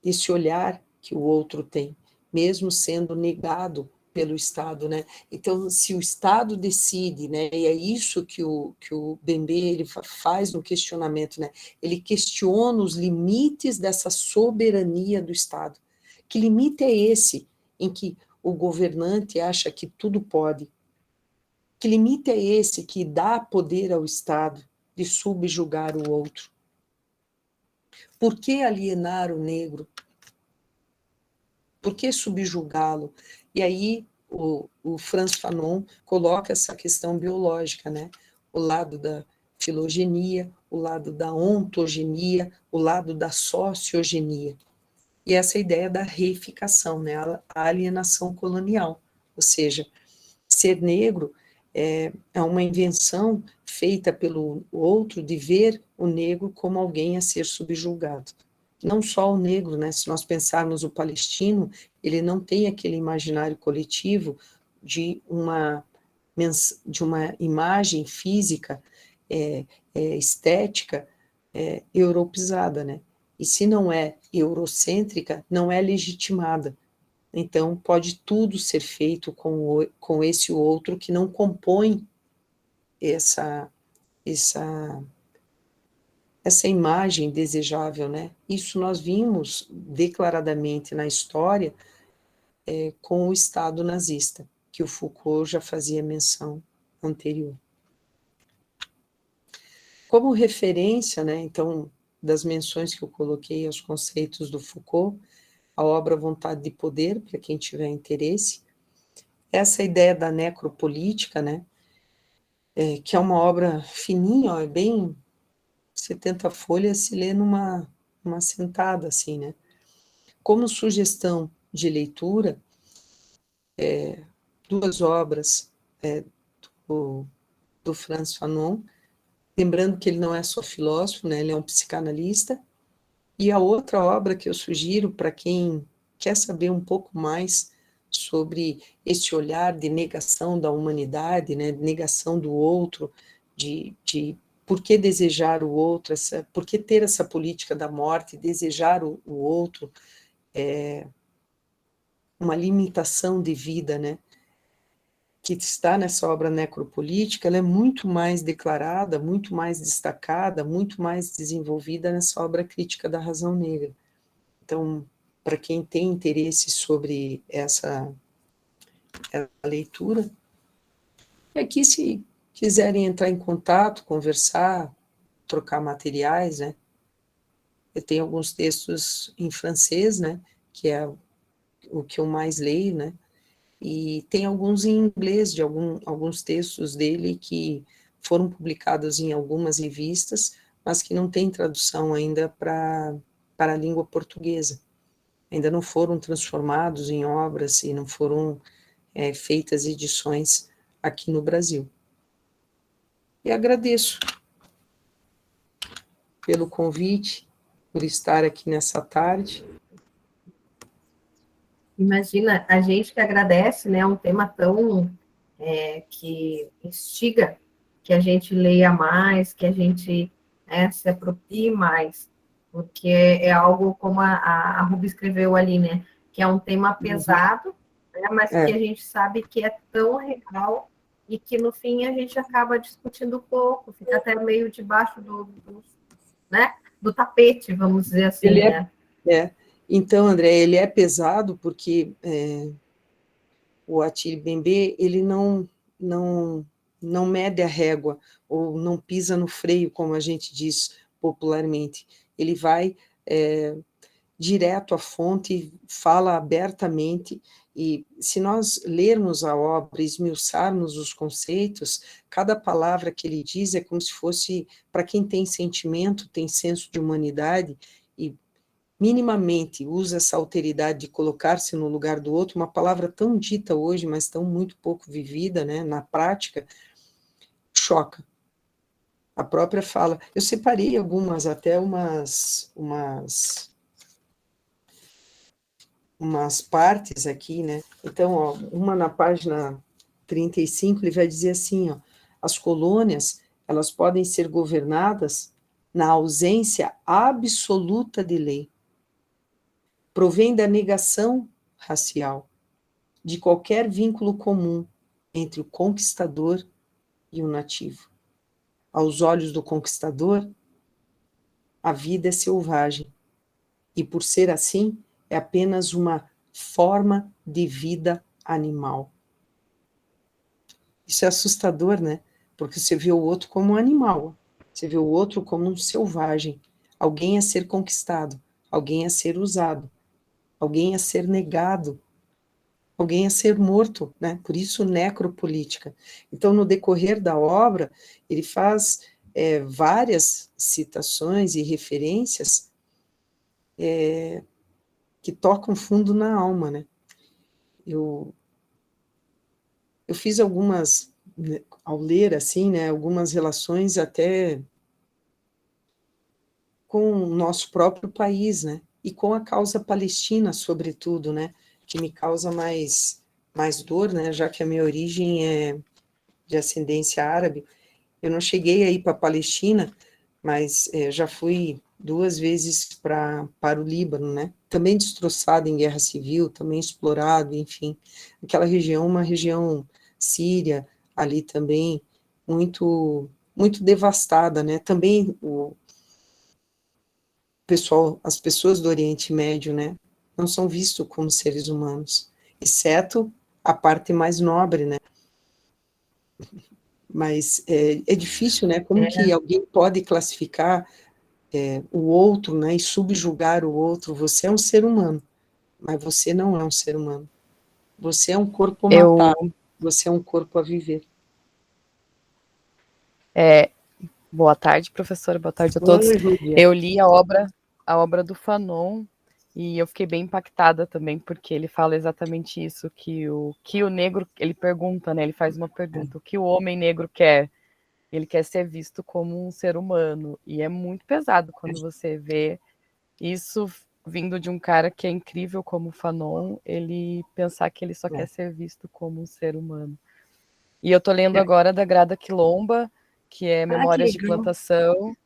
Speaker 2: esse olhar que o outro tem, mesmo sendo negado pelo Estado, né? Então, se o Estado decide, né, e é isso que o Bembe ele faz no questionamento, né? Ele questiona os limites dessa soberania do Estado. Que limite é esse em que o governante acha que tudo pode? Que limite é esse que dá poder ao Estado de subjugar o outro? Por que alienar o negro? Por que subjugá-lo? E aí o Frantz Fanon coloca essa questão biológica, né? O lado da filogenia, o lado da ontogenia, o lado da sociogenia. E essa ideia da reificação, né? A alienação colonial, ou seja, ser negro é uma invenção feita pelo outro de ver o negro como alguém a ser subjugado. Não só o negro, né? Se nós pensarmos o palestino, ele não tem aquele imaginário coletivo de uma imagem física, estética, europeizada, né? E se não é eurocêntrica, não é legitimada. Então, pode tudo ser feito com esse outro que não compõe essa imagem desejável, né? Isso nós vimos declaradamente na história com o Estado nazista, que o Foucault já fazia menção anterior. Como referência, né, então, das menções que eu coloquei aos conceitos do Foucault, a obra Vontade de Poder, para quem tiver interesse. Essa ideia da necropolítica, né, que é uma obra fininha, ó, é bem 70 folhas, se lê numa sentada, assim, né. Como sugestão de leitura, duas obras do Frantz Fanon, lembrando que ele não é só filósofo, né, ele é um psicanalista, e a outra obra que eu sugiro para quem quer saber um pouco mais sobre esse olhar de negação da humanidade, né, de negação do outro, de por que desejar o outro, por que ter essa política da morte, desejar o outro, uma limitação de vida, né, que está nessa obra necropolítica, ela é muito mais declarada, muito mais destacada, muito mais desenvolvida nessa obra Crítica da Razão Negra. Então, para quem tem interesse sobre essa leitura, e aqui, se quiserem entrar em contato, conversar, trocar materiais, né? Eu tenho alguns textos em francês, né? Que é o que eu mais leio, né? E tem alguns em inglês, de alguns textos dele que foram publicados em algumas revistas, mas que não tem tradução ainda para a língua portuguesa. Ainda não foram transformados em obras e não foram feitas edições aqui no Brasil. E agradeço pelo convite, por estar aqui nessa tarde.
Speaker 1: Imagina, a gente que agradece, né, um tema tão que instiga que a gente leia mais, que a gente se aproprie mais, porque é algo como a Ruby escreveu ali, né, que é um tema pesado, né, mas que a gente sabe que é tão real e que no fim a gente acaba discutindo pouco, fica até meio debaixo do tapete, vamos dizer assim,
Speaker 2: Ele
Speaker 1: né?
Speaker 2: Então, André, ele é pesado porque o Attili Bembe, ele não mede a régua, ou não pisa no freio, como a gente diz popularmente. Ele vai direto à fonte, fala abertamente, e se nós lermos a obra, esmiuçarmos os conceitos, cada palavra que ele diz é como se fosse, para quem tem sentimento, tem senso de humanidade, e minimamente usa essa alteridade de colocar-se no lugar do outro, uma palavra tão dita hoje, mas tão muito pouco vivida, né, na prática, choca. A própria fala. Eu separei algumas, até umas partes aqui, né? Então, ó, uma na página 35, ele vai dizer assim, ó, as colônias, elas podem ser governadas na ausência absoluta de lei. Provém da negação racial, de qualquer vínculo comum entre o conquistador e o nativo. Aos olhos do conquistador, a vida é selvagem, e por ser assim, é apenas uma forma de vida animal. Isso é assustador, né? Porque você vê o outro como um animal, você vê o outro como um selvagem, alguém a ser conquistado, alguém a ser usado, alguém a ser negado, alguém a ser morto, né? Por isso necropolítica. Então, no decorrer da obra, ele faz várias citações e referências que tocam fundo na alma, né? Eu fiz algumas, né, ao ler assim, né, algumas relações até com o nosso próprio país, né? E com a causa palestina, sobretudo, né? Que me causa mais dor, né? Já que a minha origem é de ascendência árabe. Eu não cheguei aí para a Palestina, mas já fui 2 vezes para o Líbano, né? Também destroçado em guerra civil, também explorado, enfim. Aquela região, uma região síria, ali também, muito, muito devastada, né? Também o pessoal, as pessoas do Oriente Médio, né? Não são vistos como seres humanos, exceto a parte mais nobre, né? Mas é difícil, né? Como que alguém pode classificar o outro, né? E subjugar o outro? Você é um ser humano. mas você não é um ser humano. Você é um corpo
Speaker 3: Eu,
Speaker 2: matado, você é um corpo a viver.
Speaker 3: boa tarde, professora, boa tarde a todos.
Speaker 2: Oi, Júlia.
Speaker 3: Eu li a obra do Fanon, e eu fiquei bem impactada também, porque ele fala exatamente isso, que o negro, ele pergunta, né, ele faz uma pergunta, o que o homem negro quer? Ele quer ser visto como um ser humano, e é muito pesado quando você vê isso vindo de um cara que é incrível como o Fanon, ele pensar que ele só quer ser visto como um ser humano. E eu tô lendo agora da Grada Quilomba, que é
Speaker 1: Que
Speaker 3: Memórias de
Speaker 1: legal.
Speaker 3: Plantação,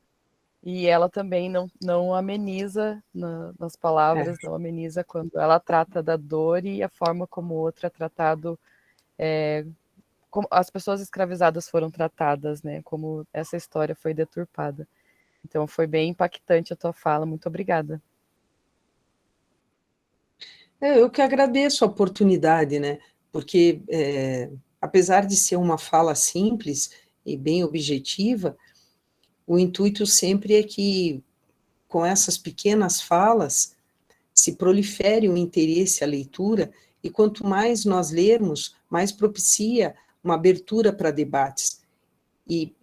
Speaker 3: e ela também não ameniza nas palavras, não ameniza quando ela trata da dor e a forma como o outro é tratado, como as pessoas escravizadas foram tratadas, né? Como essa história foi deturpada. Então foi bem impactante a tua fala, muito obrigada.
Speaker 2: Eu que agradeço a oportunidade, né? Porque, apesar de ser uma fala simples e bem objetiva, o intuito sempre é que, com essas pequenas falas, se prolifere o interesse à leitura, e quanto mais nós lermos, mais propicia uma abertura para debates. E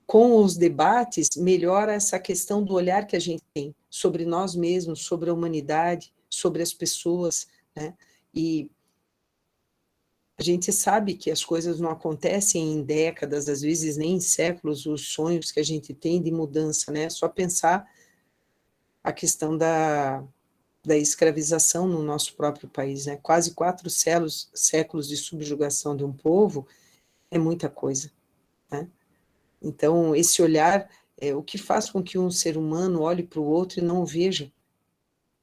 Speaker 2: com os debates, melhora essa questão do olhar que a gente tem sobre nós mesmos, sobre a humanidade, sobre as pessoas, né? E a gente sabe que as coisas não acontecem em décadas, às vezes nem em séculos, os sonhos que a gente tem de mudança, né? Só pensar a questão da escravização no nosso próprio país, né? Quase 4 séculos de subjugação de um povo é muita coisa, né? Então, esse olhar é o que faz com que um ser humano olhe para o outro e não o veja.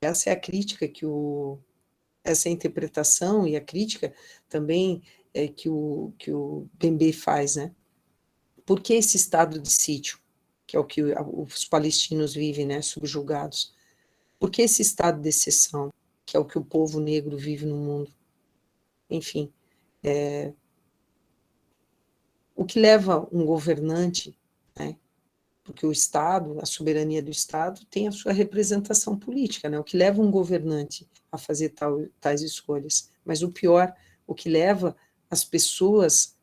Speaker 2: Essa é a crítica essa interpretação e a crítica também que o Bembe faz, né? Por que esse estado de sítio, que é o que os palestinos vivem, né, subjugados? Por que esse estado de exceção, que é o que o povo negro vive no mundo? Enfim, o que leva um governante, né, porque o Estado, a soberania do Estado, tem a sua representação política, né? O que leva um governante a fazer tais escolhas. Mas o pior, o que leva as pessoas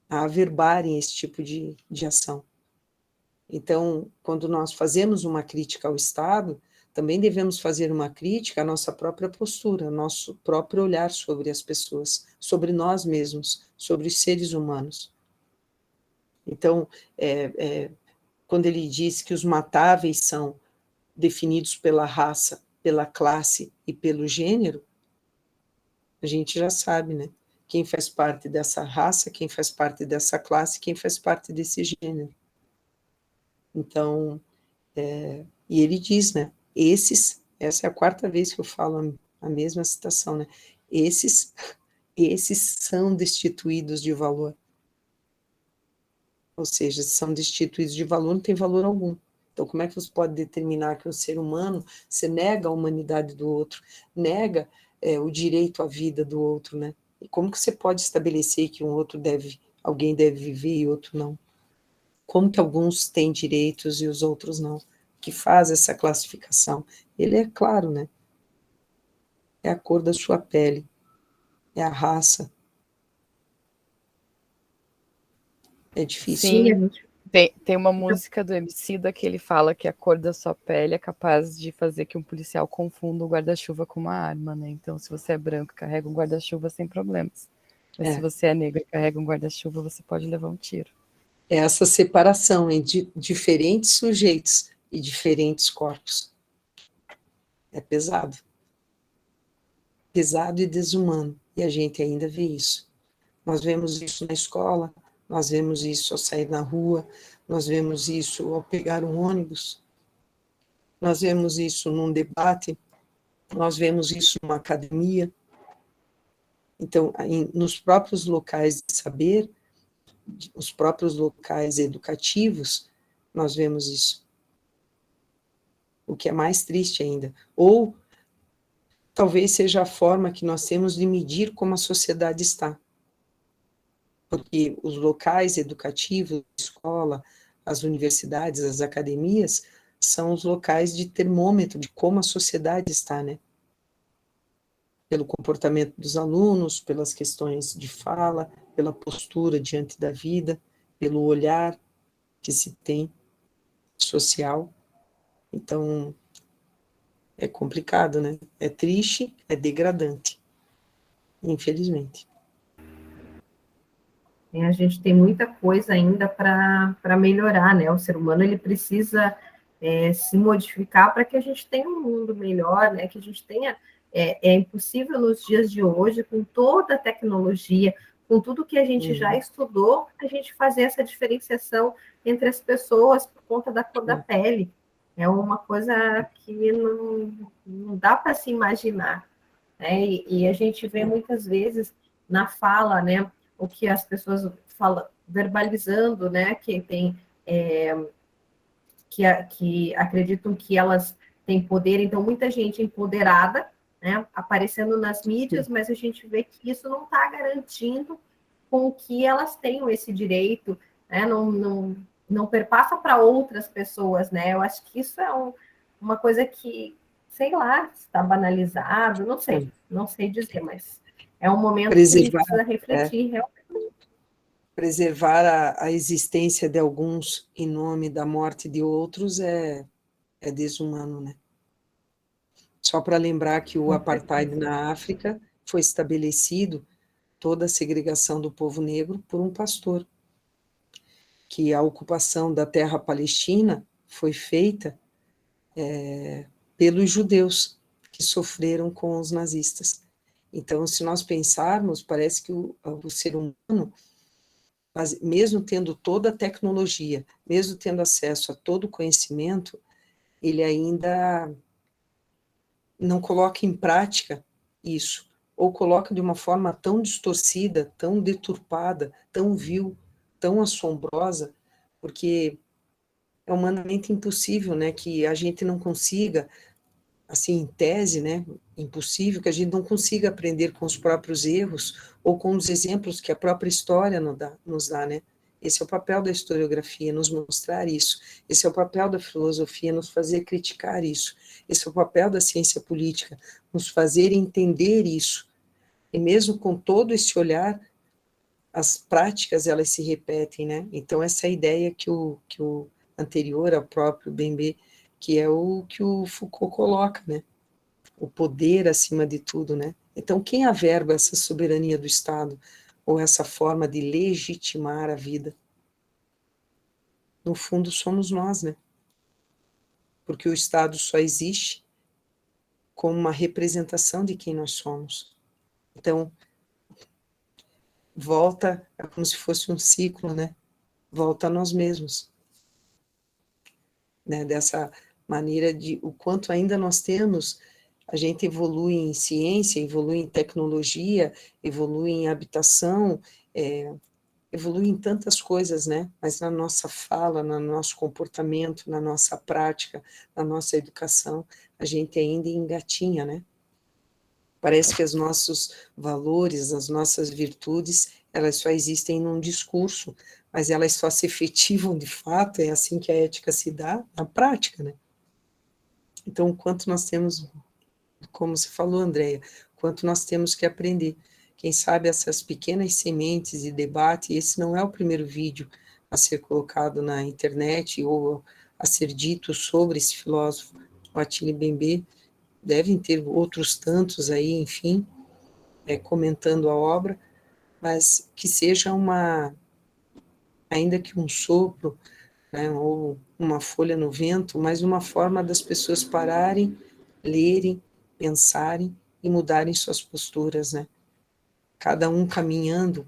Speaker 2: a averbarem esse tipo de ação. Então, quando nós fazemos uma crítica ao Estado, também devemos fazer uma crítica à nossa própria postura, ao nosso próprio olhar sobre as pessoas, sobre nós mesmos, sobre os seres humanos. Então, quando ele diz que os matáveis são definidos pela raça, pela classe e pelo gênero, a gente já sabe, né? Quem faz parte dessa raça, quem faz parte dessa classe, quem faz parte desse gênero. Então, e ele diz, né? Essa é a 4ª vez que eu falo a mesma citação, né? Esses são destituídos de valor. Ou seja, se são destituídos de valor, não tem valor algum. Então, como é que você pode determinar que um ser humano, você nega a humanidade do outro, nega o direito à vida do outro, né? E como que você pode estabelecer que alguém deve viver e outro não? Como que alguns têm direitos e os outros não? Que faz essa classificação? Ele é claro, né? É a cor da sua pele, é a raça. É difícil.
Speaker 3: Sim, tem uma música do Emicida que ele fala que a cor da sua pele é capaz de fazer que um policial confunda o guarda-chuva com uma arma, né? Então, se você é branco e carrega um guarda-chuva sem problemas. Mas se você é negro e carrega um guarda-chuva, você pode levar um tiro.
Speaker 2: É essa separação entre diferentes sujeitos e diferentes corpos. É pesado. Pesado e desumano. E a gente ainda vê isso. Nós vemos isso na escola, nós vemos isso ao sair na rua, nós vemos isso ao pegar um ônibus, nós vemos isso num debate, nós vemos isso numa academia. Então, nos próprios locais de saber, os próprios locais educativos, nós vemos isso. O que é mais triste ainda. Ou talvez seja a forma que nós temos de medir como a sociedade está. Porque os locais educativos, a escola, as universidades, as academias, são os locais de termômetro de como a sociedade está, né? pelo comportamento dos alunos, pelas questões de fala, pela postura diante da vida, pelo olhar que se tem social. Então, é complicado, né? É triste, é degradante, infelizmente.
Speaker 1: A gente tem muita coisa ainda para melhorar, né? O ser humano ele precisa se modificar para que a gente tenha um mundo melhor, né? Que a gente tenha. É impossível nos dias de hoje, com toda a tecnologia, com tudo que a gente já estudou, a gente fazer essa diferenciação entre as pessoas por conta da cor da pele. É uma coisa que não dá para se imaginar, né? E a gente vê muitas vezes na fala, né? O que as pessoas falam, verbalizando, né? Que tem que acreditam que elas têm poder, então muita gente empoderada, né? Aparecendo nas mídias, mas a gente vê que isso não está garantindo com que elas tenham esse direito, né? Não perpassa para outras pessoas, né? Eu acho que isso é uma coisa que, sei lá, está banalizado, não sei dizer, mas é um momento que a gente precisa refletir realmente.
Speaker 2: Preservar a existência de alguns em nome da morte de outros é desumano, né? Só para lembrar que o apartheid na África foi estabelecido, toda a segregação do povo negro, por um pastor, que a ocupação da terra palestina foi feita pelos judeus que sofreram com os nazistas. Então, se nós pensarmos, parece que o ser humano, mesmo tendo toda a tecnologia, mesmo tendo acesso a todo o conhecimento, ele ainda não coloca em prática isso, ou coloca de uma forma tão distorcida, tão deturpada, tão vil, tão assombrosa, porque é humanamente impossível, né, que a gente não consiga, assim, em tese, né, impossível que a gente não consiga aprender com os próprios erros ou com os exemplos que a própria história nos dá, né? Esse é o papel da historiografia, nos mostrar isso. Esse é o papel da filosofia, nos fazer criticar isso. Esse é o papel da ciência política, nos fazer entender isso. E mesmo com todo esse olhar, as práticas, elas se repetem, né? Então, essa ideia que o anterior ao próprio Bembe, que é o que o Foucault coloca, né? O poder acima de tudo, né? Então, quem averba essa soberania do Estado, ou essa forma de legitimar a vida? No fundo, somos nós, né? Porque o Estado só existe como uma representação de quem nós somos. Então, volta, é como se fosse um ciclo, né? Volta a nós mesmos. Né? Dessa maneira de o quanto ainda nós temos, a gente evolui em ciência, evolui em tecnologia, evolui em habitação, evolui em tantas coisas, né? Mas na nossa fala, no nosso comportamento, na nossa prática, na nossa educação, a gente ainda engatinha, né? Parece que os nossos valores, as nossas virtudes, elas só existem num discurso, mas elas só se efetivam de fato, é assim que a ética se dá, na prática, né? Então, o quanto nós temos, como você falou, Andréia, quanto nós temos que aprender. Quem sabe essas pequenas sementes de debate, esse não é o primeiro vídeo a ser colocado na internet ou a ser dito sobre esse filósofo, o Attila Bembe, devem ter outros tantos aí, enfim, comentando a obra, mas que seja ainda que um sopro, né, ou uma folha no vento, mas uma forma das pessoas pararem, lerem, pensarem e mudarem suas posturas, né? Cada um caminhando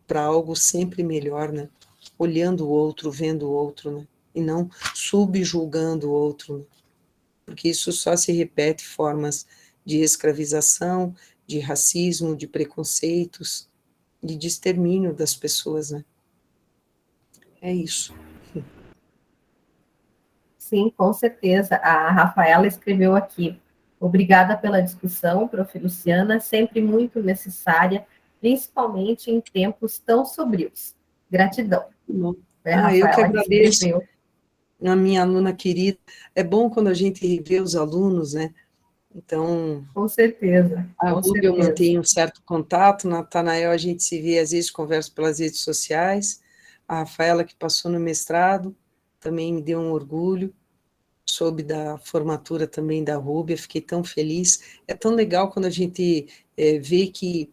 Speaker 2: para algo sempre melhor, né? Olhando o outro, vendo o outro, né? E não subjulgando o outro, né? Porque isso só se repete formas de escravização, de racismo, de preconceitos, de extermínio das pessoas, né? É isso.
Speaker 1: Sim, com certeza. A Rafaela escreveu aqui. Obrigada pela discussão, Prof. Luciana, sempre muito necessária, principalmente em tempos tão sombrios. Gratidão.
Speaker 2: Eu que agradeço.
Speaker 1: Escreveu.
Speaker 2: A minha aluna querida. É bom quando a gente vê os alunos, né? Então,
Speaker 1: Com certeza.
Speaker 2: a
Speaker 1: Com
Speaker 2: Rúbia eu
Speaker 1: certeza.
Speaker 2: mantenho um certo contato, Natanael a gente se vê, às vezes conversa pelas redes sociais, a Rafaela que passou no mestrado, também me deu um orgulho, soube da formatura também da Rúbia, fiquei tão feliz, é tão legal quando a gente vê que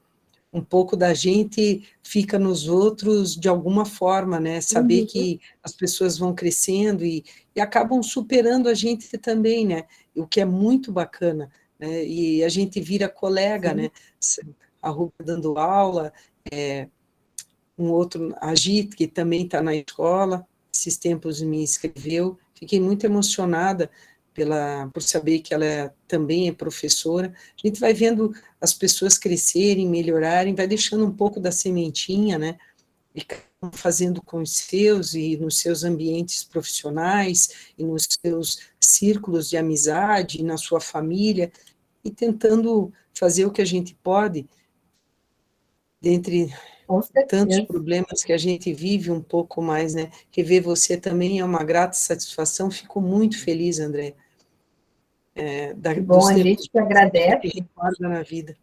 Speaker 2: um pouco da gente fica nos outros de alguma forma, né? Saber que as pessoas vão crescendo e acabam superando a gente também, né? O que é muito bacana, né? E a gente vira colega, né? A Rúbia dando aula, um outro, a Git, que também está na escola, esses tempos me escreveu, fiquei muito emocionada por saber que ela também é professora. A gente vai vendo as pessoas crescerem, melhorarem, vai deixando um pouco da sementinha, né? E fazendo com os seus e nos seus ambientes profissionais e nos seus círculos de amizade, na sua família, e tentando fazer o que a gente pode, dentre tantos problemas que a gente vive um pouco mais, né? Rever você também é uma grata satisfação, fico muito feliz, André.
Speaker 1: Bom, a gente que agradece.
Speaker 2: Que recorda na vida.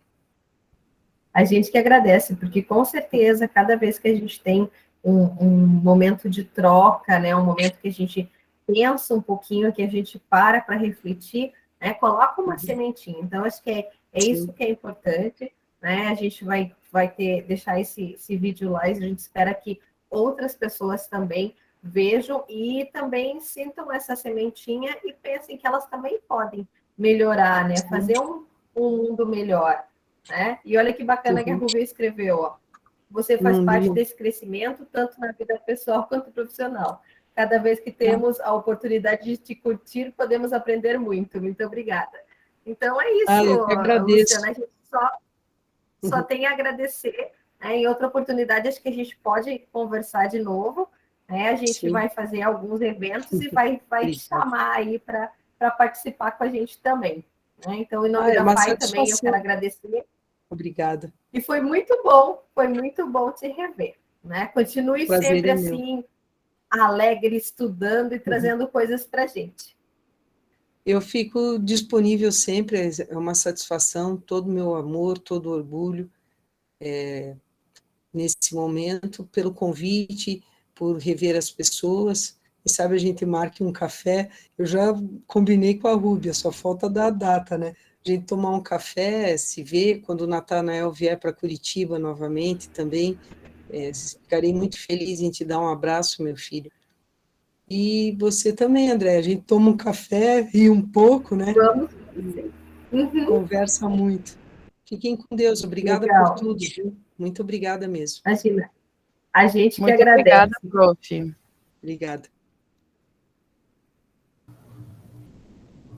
Speaker 1: A gente que agradece, porque com certeza, cada vez que a gente tem um momento de troca, né, um momento que a gente pensa um pouquinho, que a gente para refletir, né, coloca uma sementinha. Então, acho que é isso que é importante, né? A gente vai deixar esse vídeo lá e a gente espera que outras pessoas também vejam e também sintam essa sementinha e pensem que elas também podem melhorar, né? Fazer um mundo melhor. Né? E olha que bacana que a Rúbia escreveu, ó. Você faz parte desse crescimento, tanto na vida pessoal quanto profissional. Cada vez que temos a oportunidade de te curtir, podemos aprender muito. Muito obrigada. Então é isso,
Speaker 2: eu que agradeço.
Speaker 1: Luciana. A gente só tem a agradecer. Né? Em outra oportunidade, acho que a gente pode conversar de novo. Né? A gente vai fazer alguns eventos e vai te chamar aí para participar com a gente também. Né? Então, em nome da FAI também, eu quero agradecer.
Speaker 2: Obrigada.
Speaker 1: E foi muito bom te rever, né? Continue sempre assim, alegre, estudando e trazendo coisas para a gente.
Speaker 2: Eu fico disponível sempre, é uma satisfação, todo o meu amor, todo o orgulho, nesse momento, pelo convite, por rever as pessoas. E sabe, a gente marque um café, eu já combinei com a Rúbia, só falta dar a data, né? A gente tomar um café, se ver, quando o Natanael vier para Curitiba novamente também, ficarei muito feliz em te dar um abraço, meu filho. E você também, André, a gente toma um café, ri um pouco, né?
Speaker 1: Vamos.
Speaker 2: Conversa muito. Fiquem com Deus, obrigada por tudo, viu? Muito obrigada mesmo.
Speaker 1: Imagina, a gente
Speaker 3: muito
Speaker 1: que agradece.
Speaker 3: Obrigada, Prof.
Speaker 2: Obrigada.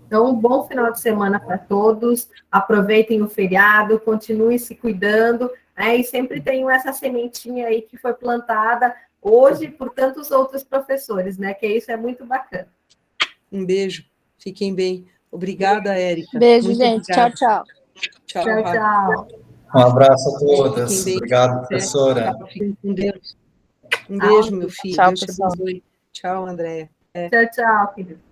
Speaker 1: Então, um bom final de semana para todos. Aproveitem o feriado, continuem se cuidando, né? E sempre tenham essa sementinha aí que foi plantada hoje por tantos outros professores, né? Que isso é muito bacana.
Speaker 2: Um beijo. Fiquem bem. Obrigada, Érica.
Speaker 4: Beijo,
Speaker 2: muito
Speaker 4: gente.
Speaker 2: Obrigada.
Speaker 4: Tchau, tchau.
Speaker 1: Tchau.
Speaker 5: Um abraço a todas. Obrigado, professora.
Speaker 2: Fiquem com Deus. Um beijo, meu filho.
Speaker 3: Tchau,
Speaker 2: Deus te
Speaker 3: pessoal.
Speaker 2: abençoe. Tchau, Andréia.
Speaker 1: Tchau, querido.